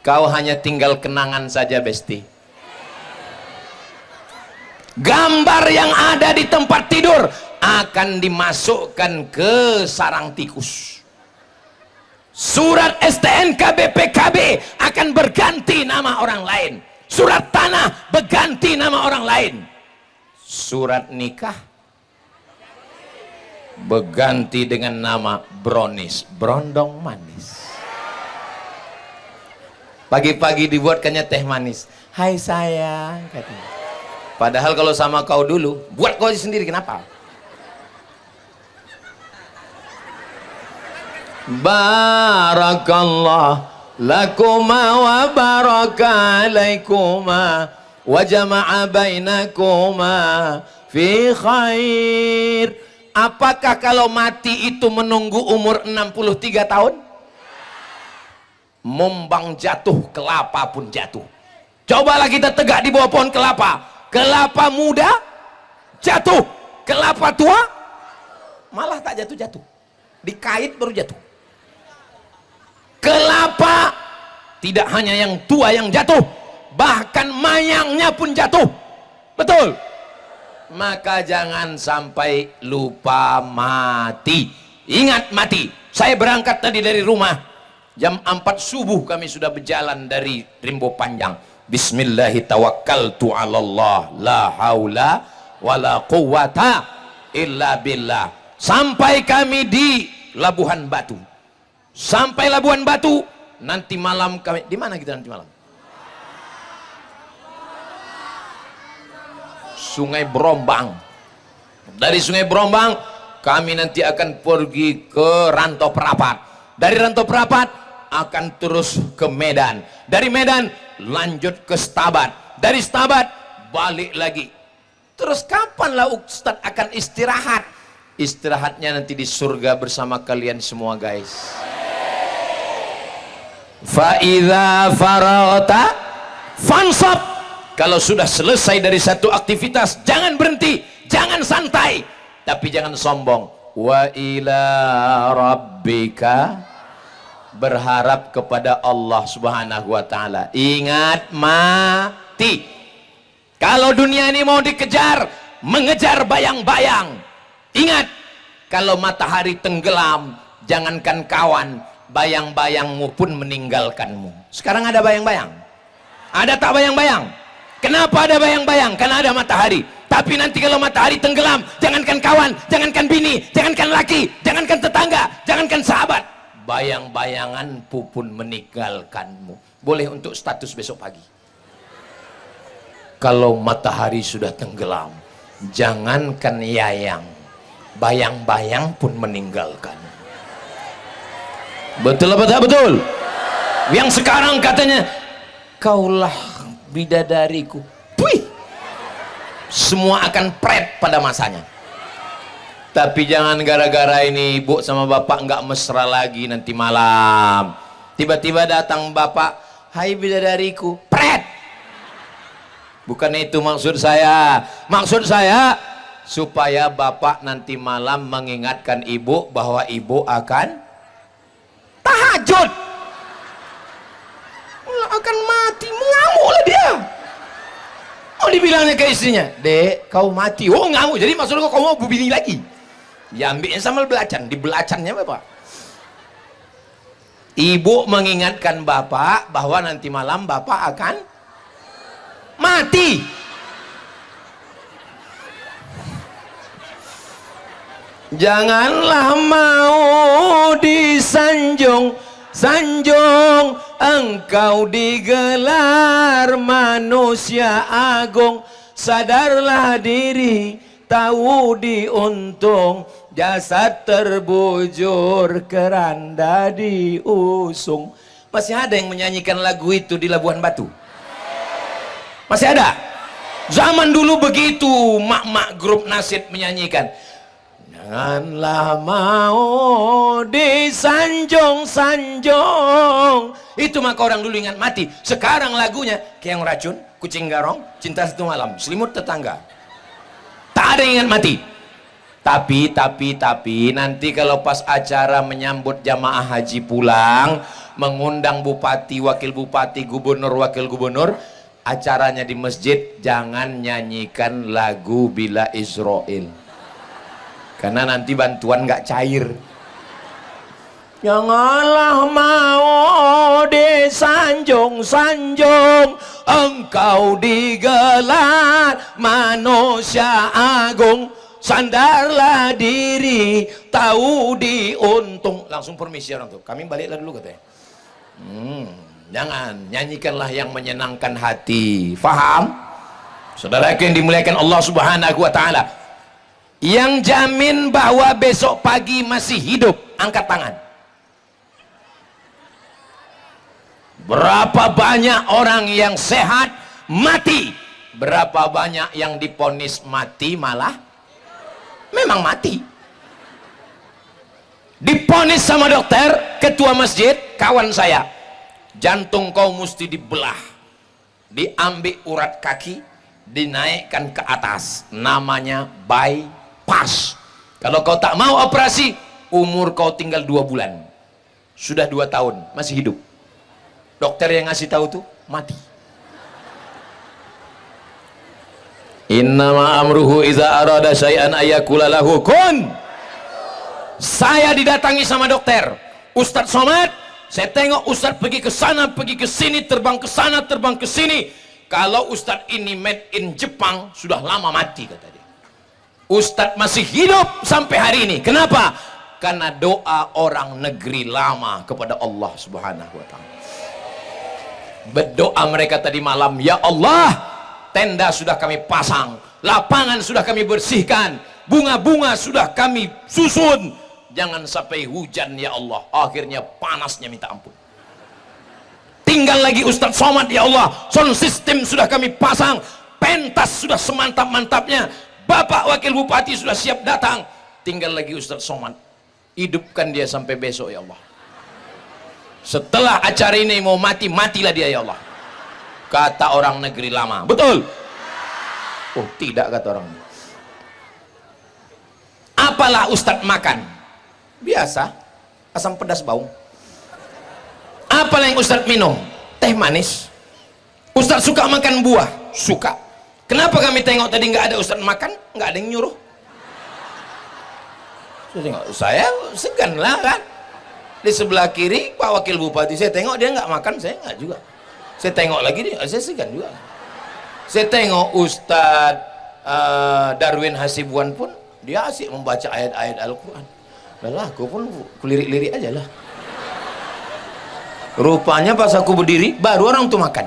Kau hanya tinggal kenangan saja Besti. Gambar yang ada di tempat tidur akan dimasukkan ke sarang tikus. Surat STNK BPKB akan berganti nama orang lain. Surat tanah berganti nama orang lain. Surat nikah berganti dengan nama brownies, brondong manis. Pagi-pagi dibuatkannya teh manis. Hai sayang, katanya. Padahal kalau sama kau dulu, buat kau sendiri, kenapa? Barakallah lakuma wa baraka alaikuma wa jama'a bainakuma fi khair. Apakah kalau mati itu menunggu umur 63 tahun? Mombang jatuh, kelapa pun jatuh. Cobalah kita tegak di bawah pohon kelapa. Kelapa muda jatuh, kelapa tua malah tak jatuh-jatuh. Dikait baru jatuh. Kelapa tidak hanya yang tua yang jatuh, bahkan mayangnya pun jatuh. Betul? Maka jangan sampai lupa mati. Ingat mati. Saya berangkat tadi dari rumah jam 4 subuh, kami sudah berjalan dari Rimbo Panjang. Bismillahirrahmanirrahim. La haula wala quwata illa billah. Sampai kami di Labuhan Batu. Sampai Labuhan Batu, nanti malam kami di mana kita nanti malam? Sungai Brombang. Dari Sungai Brombang kami nanti akan pergi ke Rantau Perapat. Dari Rantau Perapat akan terus ke Medan. Dari Medan lanjut ke Stabat. Dari Stabat balik lagi. Terus kapanlah Ustadz akan istirahat? Istirahatnya nanti di surga bersama kalian semua guys. Fa idza faragta fansab. Kalau sudah selesai dari satu aktivitas, jangan berhenti, jangan santai, tapi jangan sombong. Wa ila rabbika berharap kepada Allah Subhanahu wa taala. Ingat, mati. Kalau dunia ini mau dikejar, mengejar bayang-bayang. Ingat, kalau matahari tenggelam, jangankan kawan, bayang-bayangmu pun meninggalkanmu. Sekarang ada bayang-bayang? Ada tak bayang-bayang? Kenapa ada bayang-bayang? Karena ada matahari. Tapi nanti kalau matahari tenggelam, jangankan kawan, jangankan bini, jangankan laki, jangankan tetangga, jangankan sahabat, bayang-bayangan pun meninggalkanmu. Boleh untuk status besok pagi. Kalau matahari sudah tenggelam, jangankan yayang, bayang-bayang pun meninggalkan. Betul apa tak betul? Yang sekarang katanya, kaulah bidadariku. Puih, semua akan pret pada masanya. Tapi jangan gara-gara ini ibu sama bapak nggak mesra lagi, nanti malam tiba-tiba datang bapak, hai bidadariku, pret. Bukan itu maksud saya. Maksud saya supaya bapak nanti malam mengingatkan ibu bahwa ibu akan tahajud, akan mati, mengamuklah dia. Oh, dibilangnya ke istrinya, dek kau mati. Oh, ngamuk, jadi maksudnya kau mau bini lagi. Ya ambilnya sambal belacan, di belacannya bapak. Ibu mengingatkan bapak bahwa nanti malam bapak akan mati. Janganlah mau disanjung sanjung, engkau digelar manusia agung. Sadarlah diri, tahu diuntung, jasad terbujur, keranda diusung. Masih ada yang menyanyikan lagu itu di Labuan Batu? Masih ada? Zaman dulu begitu mak-mak grup nasyid menyanyikan, janganlah mau disanjung-sanjung. Itu maka orang dulu ingat mati. Sekarang lagunya Keong Racun, Kucing Garong, Cinta Satu Malam, Selimut Tetangga. Tak ada yang ingat mati. Tapi nanti kalau pas acara menyambut jamaah haji pulang, mengundang bupati, wakil bupati, gubernur, wakil gubernur, acaranya di masjid, jangan nyanyikan lagu Bila Israel, karena nanti bantuan nggak cair. Janganlah mau disanjung-sanjung, engkau digelar manusia agung. Sandarlah diri, tahu diuntung. Langsung permisi orang tuh, kami baliklah dulu katanya. Jangan, nyanyikanlah yang menyenangkan hati. Faham? Saudara yang dimuliakan Allah Subhanahu wa taala, yang jamin bahwa besok pagi masih hidup, angkat tangan. Berapa banyak orang yang sehat mati? Berapa banyak yang diponis mati malah memang mati? Diponis sama dokter, ketua masjid, kawan saya, jantung kau mesti dibelah, diambil urat kaki, dinaikkan ke atas, namanya bypass. Kalau kau tak mau operasi, umur kau tinggal 2 bulan. Sudah 2 tahun masih hidup. Dokter yang ngasih tahu tuh mati. Innama amruhu iza arada syai'an ayakula lahu kun. Saya didatangi sama dokter, Ustadz Somad. Saya tengok Ustadz pergi ke sana, pergi ke sini, terbang ke sana, terbang ke sini. Kalau Ustadz ini made in Jepang, sudah lama mati kata dia. Ustadz masih hidup sampai hari ini. Kenapa? Karena doa orang negeri lama kepada Allah Subhanahu wa taala. Berdoa mereka tadi malam, ya Allah, tenda sudah kami pasang, lapangan sudah kami bersihkan, bunga-bunga sudah kami susun, jangan sampai hujan ya Allah. Akhirnya panasnya minta ampun. Tinggal lagi Ustadz Somad, ya Allah, sound system sudah kami pasang, pentas sudah semantap-mantapnya, Bapak Wakil Bupati sudah siap datang, tinggal lagi Ustadz Somad. Hidupkan dia sampai besok ya Allah. Setelah acara ini mau mati, matilah dia ya Allah, kata orang negeri lama. Betul? Oh tidak, kata orang. Apalah Ustadz makan? Biasa, asam pedas bau. Apa yang Ustadz minum? Teh manis. Ustadz suka makan buah? Suka. Kenapa kami tengok tadi nggak ada Ustadz makan? Nggak ada yang nyuruh. Saya segan lah kan. Di sebelah kiri Pak Wakil Bupati, saya tengok dia nggak makan, saya nggak juga. Saya tengok lagi dia, saya segan juga. Saya tengok Ustadz Darwin Hasibuan pun dia asik membaca ayat-ayat Al-Quran. Lah aku pun kulirik-lirik aja lah. Rupanya pas aku berdiri baru orang tuh makan.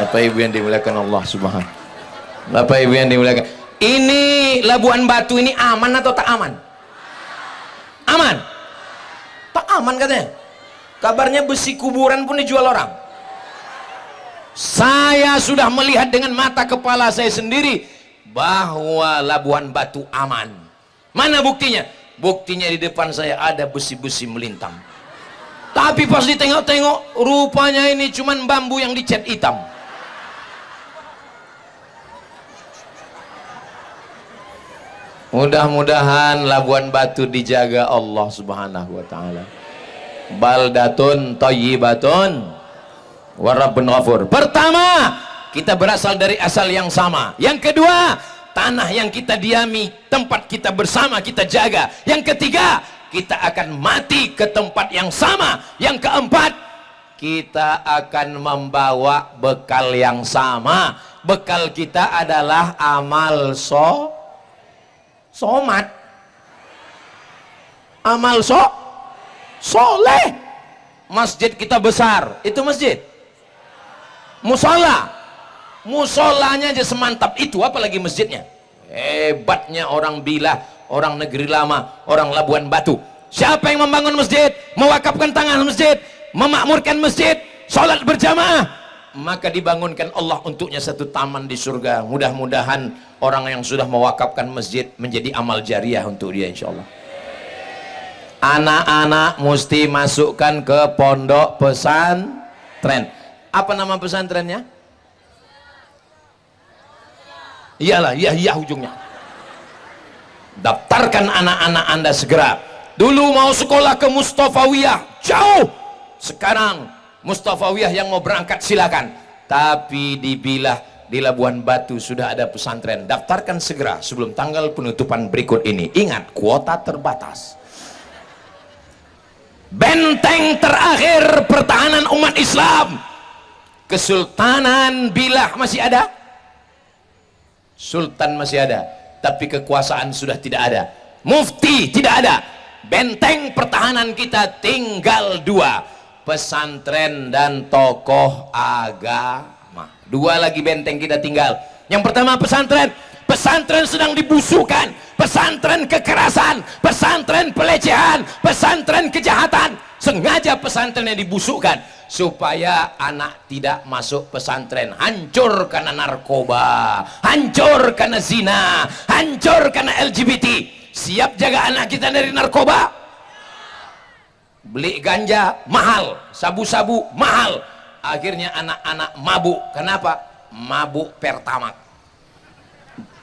Bapak Ibu yang dimuliakan Allah Subhanahu. Bapak Ibu yang dimuliakan. Ini Labuan Batu ini aman atau tak aman? Aman. Tak aman katanya. Kabarnya besi kuburan pun dijual orang. Saya sudah melihat dengan mata kepala saya sendiri bahwa Labuan Batu aman. Mana buktinya? Buktinya di depan saya ada besi-besi melintang. Tapi pas ditengok-tengok, rupanya ini cuman bambu yang dicat hitam. Mudah-mudahan Labuan Batu dijaga Allah Subhanahu wa taala. Baldatun thayyibatun wa rabbun ghafur. Pertama, kita berasal dari asal yang sama. Yang kedua, tanah yang kita diami, tempat kita bersama kita jaga. Yang ketiga, kita akan mati ke tempat yang sama. Yang keempat, kita akan membawa bekal yang sama. Bekal kita adalah amal somat. Amal soleh. Masjid kita besar, itu masjid. Musolanya aja semantap itu, apalagi masjidnya. Hebatnya orang Bilah, orang Negeri Lama, orang Labuan Batu. Siapa yang membangun masjid, mewakafkan tangan masjid, memakmurkan masjid, sholat berjamaah, maka dibangunkan Allah untuknya satu taman di surga. Mudah-mudahan orang yang sudah mewakafkan masjid menjadi amal jariah untuk dia, insyaallah. Anak-anak mesti masukkan ke pondok pesantren. Apa nama pesantrennya? Iyalah, iya ujungnya. Daftarkan anak-anak Anda segera. Dulu mau sekolah ke Mustafawiyah, jauh. Sekarang Mustafawiyah yang mau berangkat silakan. Tapi di Bilah, di Labuan Batu sudah ada pesantren. Daftarkan segera sebelum tanggal penutupan berikut ini. Ingat, kuota terbatas. Benteng terakhir pertahanan umat Islam, Kesultanan Bilah masih ada, Sultan masih ada, tapi kekuasaan sudah tidak ada, Mufti tidak ada. Benteng pertahanan kita tinggal dua, pesantren dan tokoh agama. Dua lagi benteng kita tinggal. Yang pertama pesantren. Pesantren sedang dibusukan, pesantren kekerasan, pesantren pelecehan, pesantren kejahatan. Sengaja pesantrennya dibusukkan supaya anak tidak masuk pesantren. Hancur karena narkoba, hancur karena zina, hancur karena LGBT. Siap jaga anak kita dari narkoba? Beli ganja mahal, sabu-sabu mahal. Akhirnya anak-anak mabuk. Kenapa? Mabuk pertamax.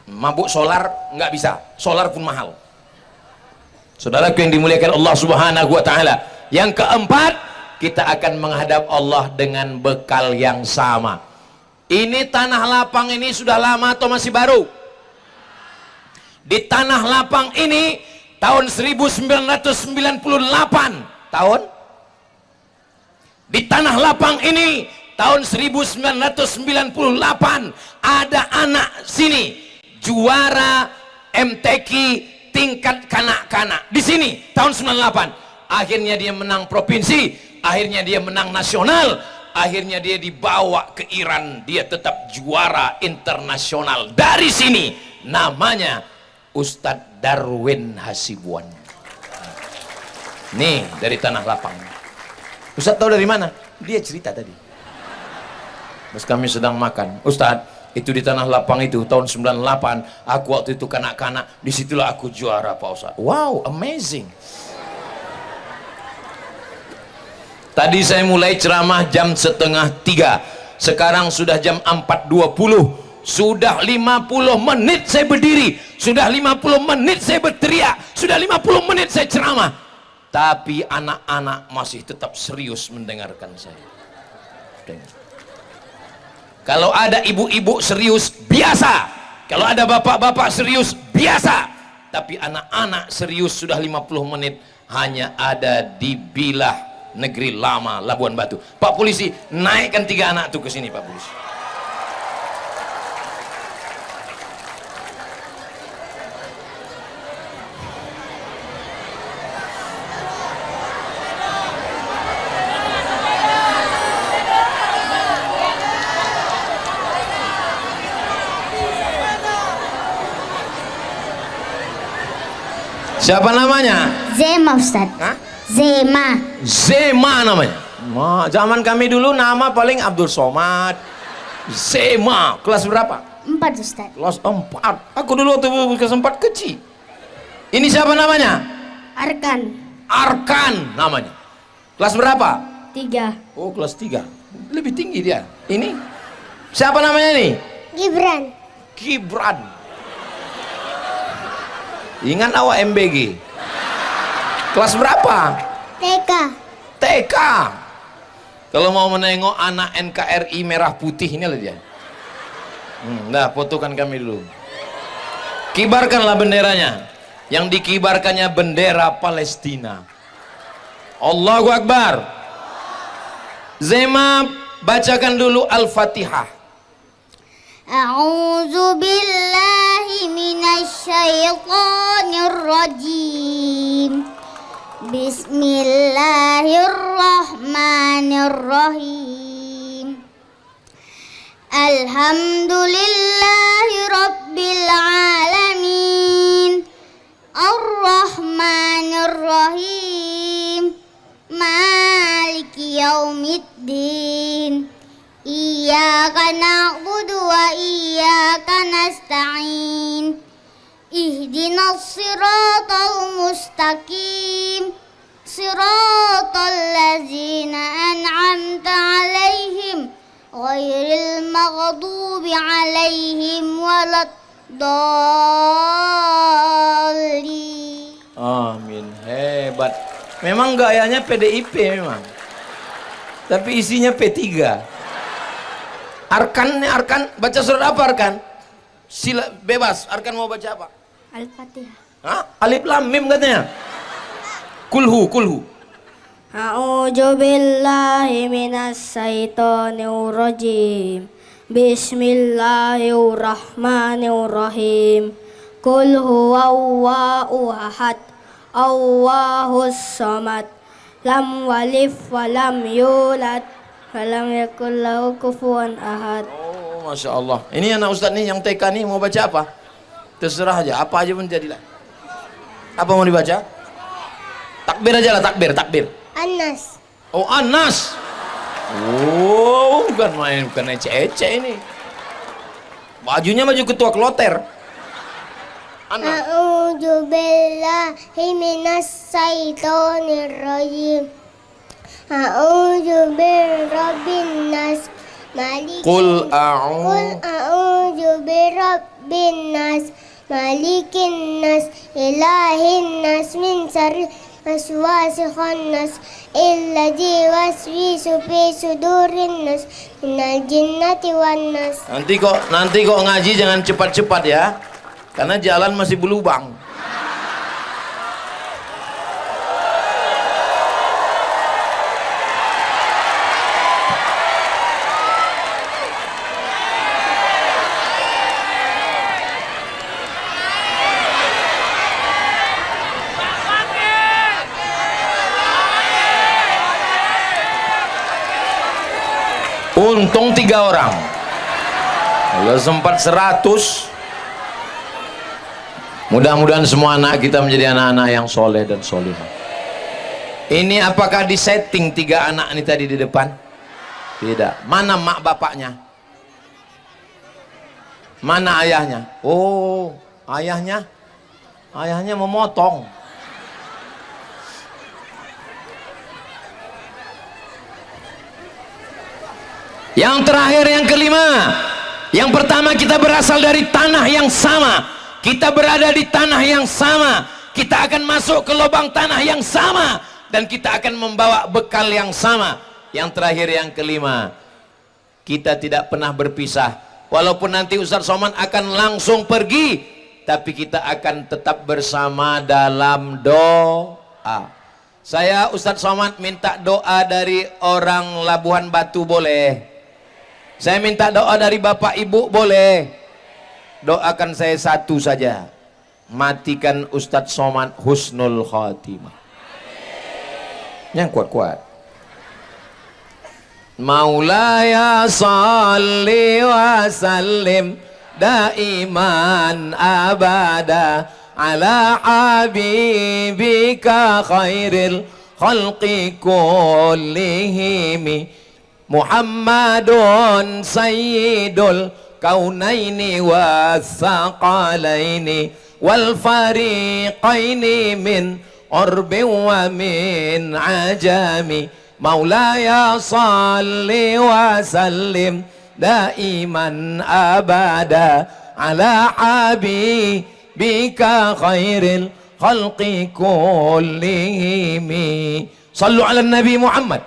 Mabuk solar nggak bisa, solar pun mahal. Saudaraku yang dimuliakan Allah Subhanahu wa taala. Yang keempat, kita akan menghadap Allah dengan bekal yang sama. Ini tanah lapang ini sudah lama atau masih baru? Di tanah lapang ini tahun 1998 tahun. Di tanah lapang ini tahun 1998 ada anak sini juara MTQ tingkat kanak-kanak di sini tahun 98. Akhirnya dia menang provinsi, akhirnya dia menang nasional, akhirnya dia dibawa ke Iran, dia tetap juara internasional dari sini. Namanya Ustadz Darwin Hasibuan. Nih dari tanah lapang. Ustadz tahu dari mana? Dia cerita tadi. Pas kami sedang makan, Ustadz, itu di tanah lapang itu tahun 98, aku waktu itu kanak-kanak, disitulah aku juara Pak Ustadz. Wow, amazing. Tadi saya mulai ceramah jam 2:30, sekarang sudah jam 4:20, sudah 50 menit saya berdiri, sudah 50 menit saya berteriak, sudah 50 menit saya ceramah. Tapi anak-anak masih tetap serius mendengarkan saya. Dengar. Kalau ada ibu-ibu serius, biasa. Kalau ada bapak-bapak serius, biasa. Tapi anak-anak serius sudah 50 menit hanya ada di Bilah Negeri Lama Labuan Batu. Pak polisi, naikkan 3 anak tuh ke sini, Pak polisi. Siapa namanya? Zema, Ustaz. Hah? Zema. Zema namanya. Zaman kami dulu nama paling Abdul Somad. Zema. Kelas berapa? 4, Ustaz. Kelas 4. Aku dulu waktu kelas 4 kecil. Ini siapa namanya? Arkan. Arkan namanya. Kelas berapa? 3. Oh, kelas 3. Lebih tinggi dia. Ini siapa namanya nih? Gibran. Gibran. Ingat awak MBG. Kelas berapa? TK. TK. Kalau mau menengok anak NKRI merah putih, ini lah dia. Nah, fotokan kami dulu. Kibarkanlah benderanya. Yang dikibarkannya bendera Palestina. Allahu Akbar. Zema, bacakan dulu Al-Fatihah. A'udzu billahi minasyaitonir rajim. Bismillahirrahmanirrahim. Alhamdulillahi rabbil alamin. Ar-Rahmanir-Rahim. Maliki yaumiddin. Iyyaka na'budu wa iyyaka nasta'in. Ihdinas siratal mustaqim. Siratal ladzina an'amta 'alaihim ghairil maghdubi 'alaihim waladdallin. Amin. Hebat. Memang gayanya PDIP memang. Tapi isinya P3. Arkan, baca surat apa Arkan? Sila bebas. Arkan mau baca apa? Al-Fatihah. Hah? Alif Lam Mim katanya. Kulhu. A'udzu billahi minas syaitonir rajim. Bismillahirrahmanirrahim. Qul huwallahu ahad. Allahus samad. Lam walif wa lam yulad. Falam yakul lahu kufuwan ahad. Oh, Masya Allah. Ini anak Ustaz nih yang TK nih mau baca apa? Terserah aja, apa aja pun jadilah. Apa mau dibaca? Takbir aja lah, takbir. Anas. Oh, Anas. Oh, bukan ece-ece ini. Bajunya baju ketua kloter. Anas. A'udzu billahi minas syaitonir rajim. A'udzu birabbin nas malikin Qul a'udzu birabbin nas malikin nas ilahin nas min syarri waswasil nas alladzi waswisu fi sudurin nas minal jinnati wan nas. Nanti kok ngaji jangan cepat-cepat ya. Karena jalan masih berlubang. Untung 3 orang. Kalau sempat 100. Mudah-mudahan semua anak kita menjadi anak-anak yang soleh dan solihah. Ini apakah disetting 3 anak ini tadi di depan? Tidak. Mana mak bapaknya? Mana ayahnya? Oh, ayahnya memotong. Yang terakhir, yang kelima. Yang pertama, kita berasal dari tanah yang sama. Kita berada di tanah yang sama. kita akan masuk ke lubang tanah yang sama, dan kita akan membawa bekal yang sama. Yang terakhir, yang kelima, kita tidak pernah berpisah. Walaupun nanti Ustaz Somad akan langsung pergi, tapi kita akan tetap bersama dalam doa. Saya Ustaz Somad minta doa dari orang Labuhan Batu, boleh? Saya minta doa dari Bapak Ibu, boleh? Doakan saya satu saja, matikan Ustaz Somad husnul khatimah. Yang kuat-kuat. Maulaya salli wa sallim daiman abada ala habibika khairil khalqi kullihim Muhammadun sayyidul kaunaini wassaqalaini wal fariqaini min urbin wa min ajami. Maulaya salli wa sallim daiman abada ala habibika khairil khalqi kullihim. Sallu ala Nabi Muhammad.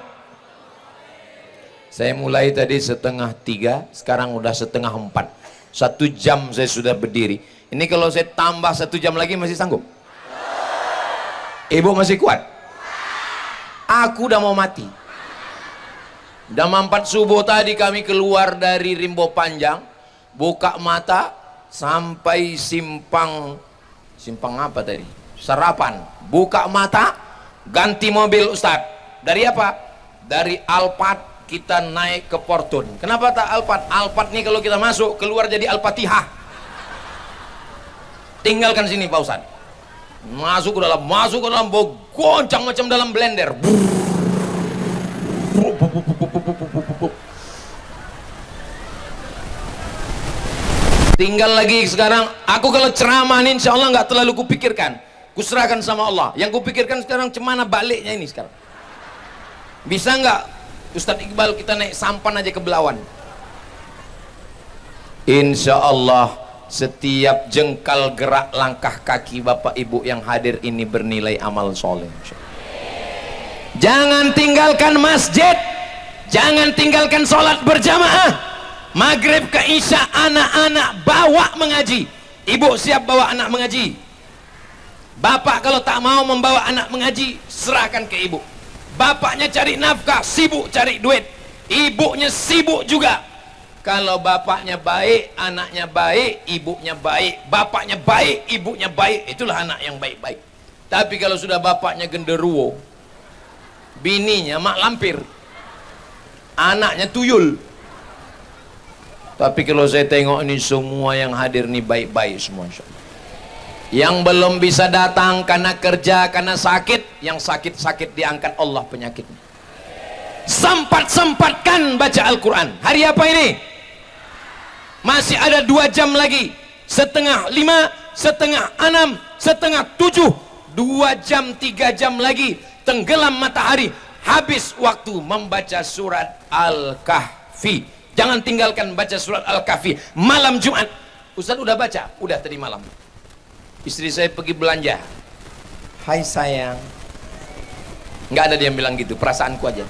Saya mulai tadi 2:30, sekarang udah 3:30. 1 jam saya sudah berdiri. Ini kalau saya tambah 1 jam lagi masih sanggup? Ibu masih kuat? Aku udah mau mati. Jam 4 subuh tadi kami keluar dari Rimbo Panjang, buka mata sampai simpang apa tadi? Sarapan. Buka mata, ganti mobil Ustaz. Dari apa? Dari Alphard kita naik ke Fortun. Kenapa tak Alphard? Alphard nih kalau kita masuk keluar jadi Al-Fatihah. Tinggalkan sini Pak Ustaz. Masuk ke dalam, goncang macam dalam blender. Tinggal lagi sekarang, aku kalau ceramah ini insya Allah nggak terlalu kupikirkan, kuserahkan sama Allah. Yang kupikirkan sekarang cemana baliknya ini sekarang. Bisa nggak Ustadz Iqbal kita naik sampan aja ke Belawan? Insya Allah setiap jengkal gerak langkah kaki Bapak Ibu yang hadir ini bernilai amal soleh. Jangan tinggalkan masjid, jangan tinggalkan sholat berjamaah. Maghrib ke Isya anak-anak bawa mengaji. Ibu siap bawa anak mengaji. Bapak kalau tak mau membawa anak mengaji, serahkan ke ibu. Bapaknya cari nafkah, sibuk cari duit. Ibunya sibuk juga. Kalau bapaknya baik, anaknya baik, ibunya baik. Bapaknya baik, ibunya baik, itulah anak yang baik-baik. Tapi kalau sudah bapaknya genderuwo, bininya mak lampir, anaknya tuyul. Tapi kalau saya tengok ini semua yang hadir ini baik-baik semua, insya Allah. Yang belum bisa datang karena kerja, karena sakit, yang sakit-sakit diangkat Allah penyakitnya. Sempat-sempatkan baca Al-Quran. Hari apa ini? Masih ada 2 jam lagi. 4:30, 5:30, 6:30, 7. 2 jam, 3 jam lagi. Tenggelam matahari. Habis waktu membaca surat Al-Kahfi. Jangan tinggalkan baca surat Al-Kahfi. Malam Jumat. Ustaz udah baca? Udah tadi malam. Istri saya pergi belanja. Hai sayang. Nggak ada dia yang bilang gitu, perasaanku aja.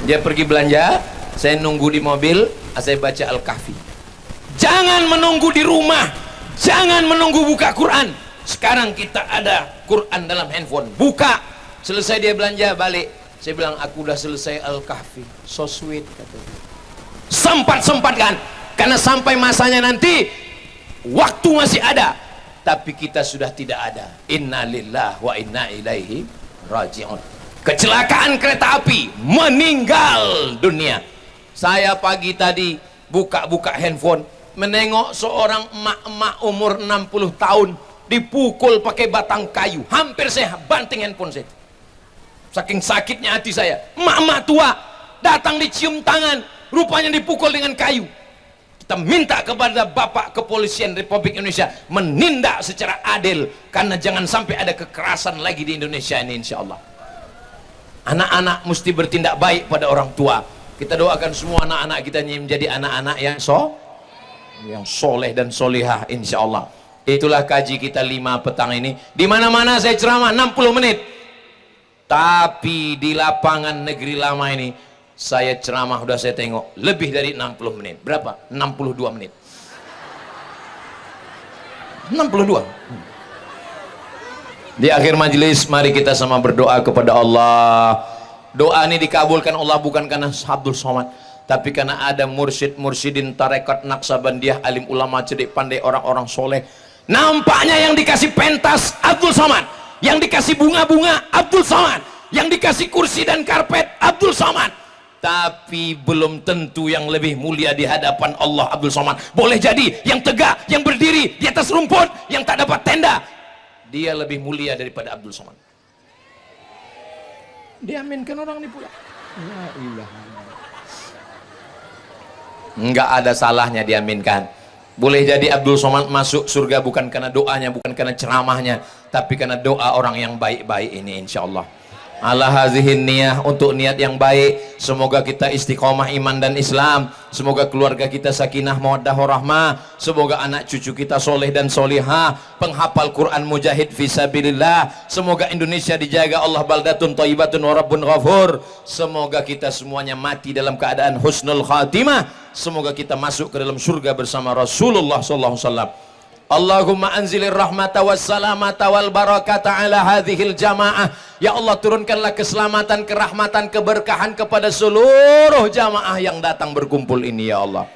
Dia pergi belanja, saya nunggu di mobil, saya baca Al-Kahfi. Jangan menunggu di rumah, jangan menunggu buka Quran. Sekarang kita ada Quran dalam handphone, buka. Selesai dia belanja, balik. Saya bilang, aku udah selesai Al-Kahfi. So sweet, kata dia. Sempat-sempatkan, karena sampai masanya nanti waktu masih ada, tapi kita sudah tidak ada. Inna lillahi wa inna ilaihi raji'un. Kecelakaan kereta api, meninggal dunia. Saya pagi tadi buka-buka handphone, menengok seorang emak-emak umur 60 tahun dipukul pakai batang kayu. Hampir saya banting handphone saya. Saking sakitnya hati saya. Emak-emak tua datang dicium tangan, rupanya dipukul dengan kayu. Kita minta kepada Bapak Kepolisian Republik Indonesia menindak secara adil, karena jangan sampai ada kekerasan lagi di Indonesia ini, insya Allah. Anak-anak mesti bertindak baik pada orang tua. Kita doakan semua anak-anak kita menjadi anak-anak yang soleh dan solihah, insya Allah. Itulah kaji kita 5 petang ini. Di mana-mana saya ceramah 60 menit. Tapi di lapangan negeri lama ini saya ceramah udah saya tengok lebih dari 60 menit. Berapa? 62 menit. 62. Di akhir majelis mari kita sama berdoa kepada Allah. Doa ini dikabulkan Allah bukan karena Abdul Somad, tapi karena ada mursyid-mursyidin tarekat Naqsabandiyah, alim ulama cerdik pandai, orang-orang soleh. Nampaknya yang dikasih pentas Abdul Somad, yang dikasih bunga-bunga Abdul Somad, yang dikasih kursi dan karpet Abdul Somad. Tapi belum tentu yang lebih mulia di hadapan Allah Abdul Somad. Boleh jadi yang tegak, yang berdiri di atas rumput, yang tak dapat tenda, dia lebih mulia daripada Abdul Somad. Diaminkan orang ini pula. La ilaha illallah. Enggak ada salahnya diaminkan. Boleh jadi Abdul Somad masuk surga bukan karena doanya, bukan karena ceramahnya, tapi karena doa orang yang baik-baik ini, insyaallah. Ala hazihin niyah, untuk niat yang baik. Semoga kita istiqomah iman dan Islam. Semoga keluarga kita sakinah mawaddah warahmah. Semoga anak cucu kita soleh dan solihah, penghafal Quran mujahid fisabilillah. Semoga Indonesia dijaga Allah baldatun thayyibatun wa rabbun ghafur. Semoga kita semuanya mati dalam keadaan husnul khatimah. Semoga kita masuk ke dalam surga bersama Rasulullah sallallahu alaihi wasallam. Allahumma anzilir rahmata wassalamata wal barakata ala hadhil jamaah. Ya Allah, turunkanlah keselamatan, kerahmatan, keberkahan kepada seluruh jamaah yang datang berkumpul ini ya Allah.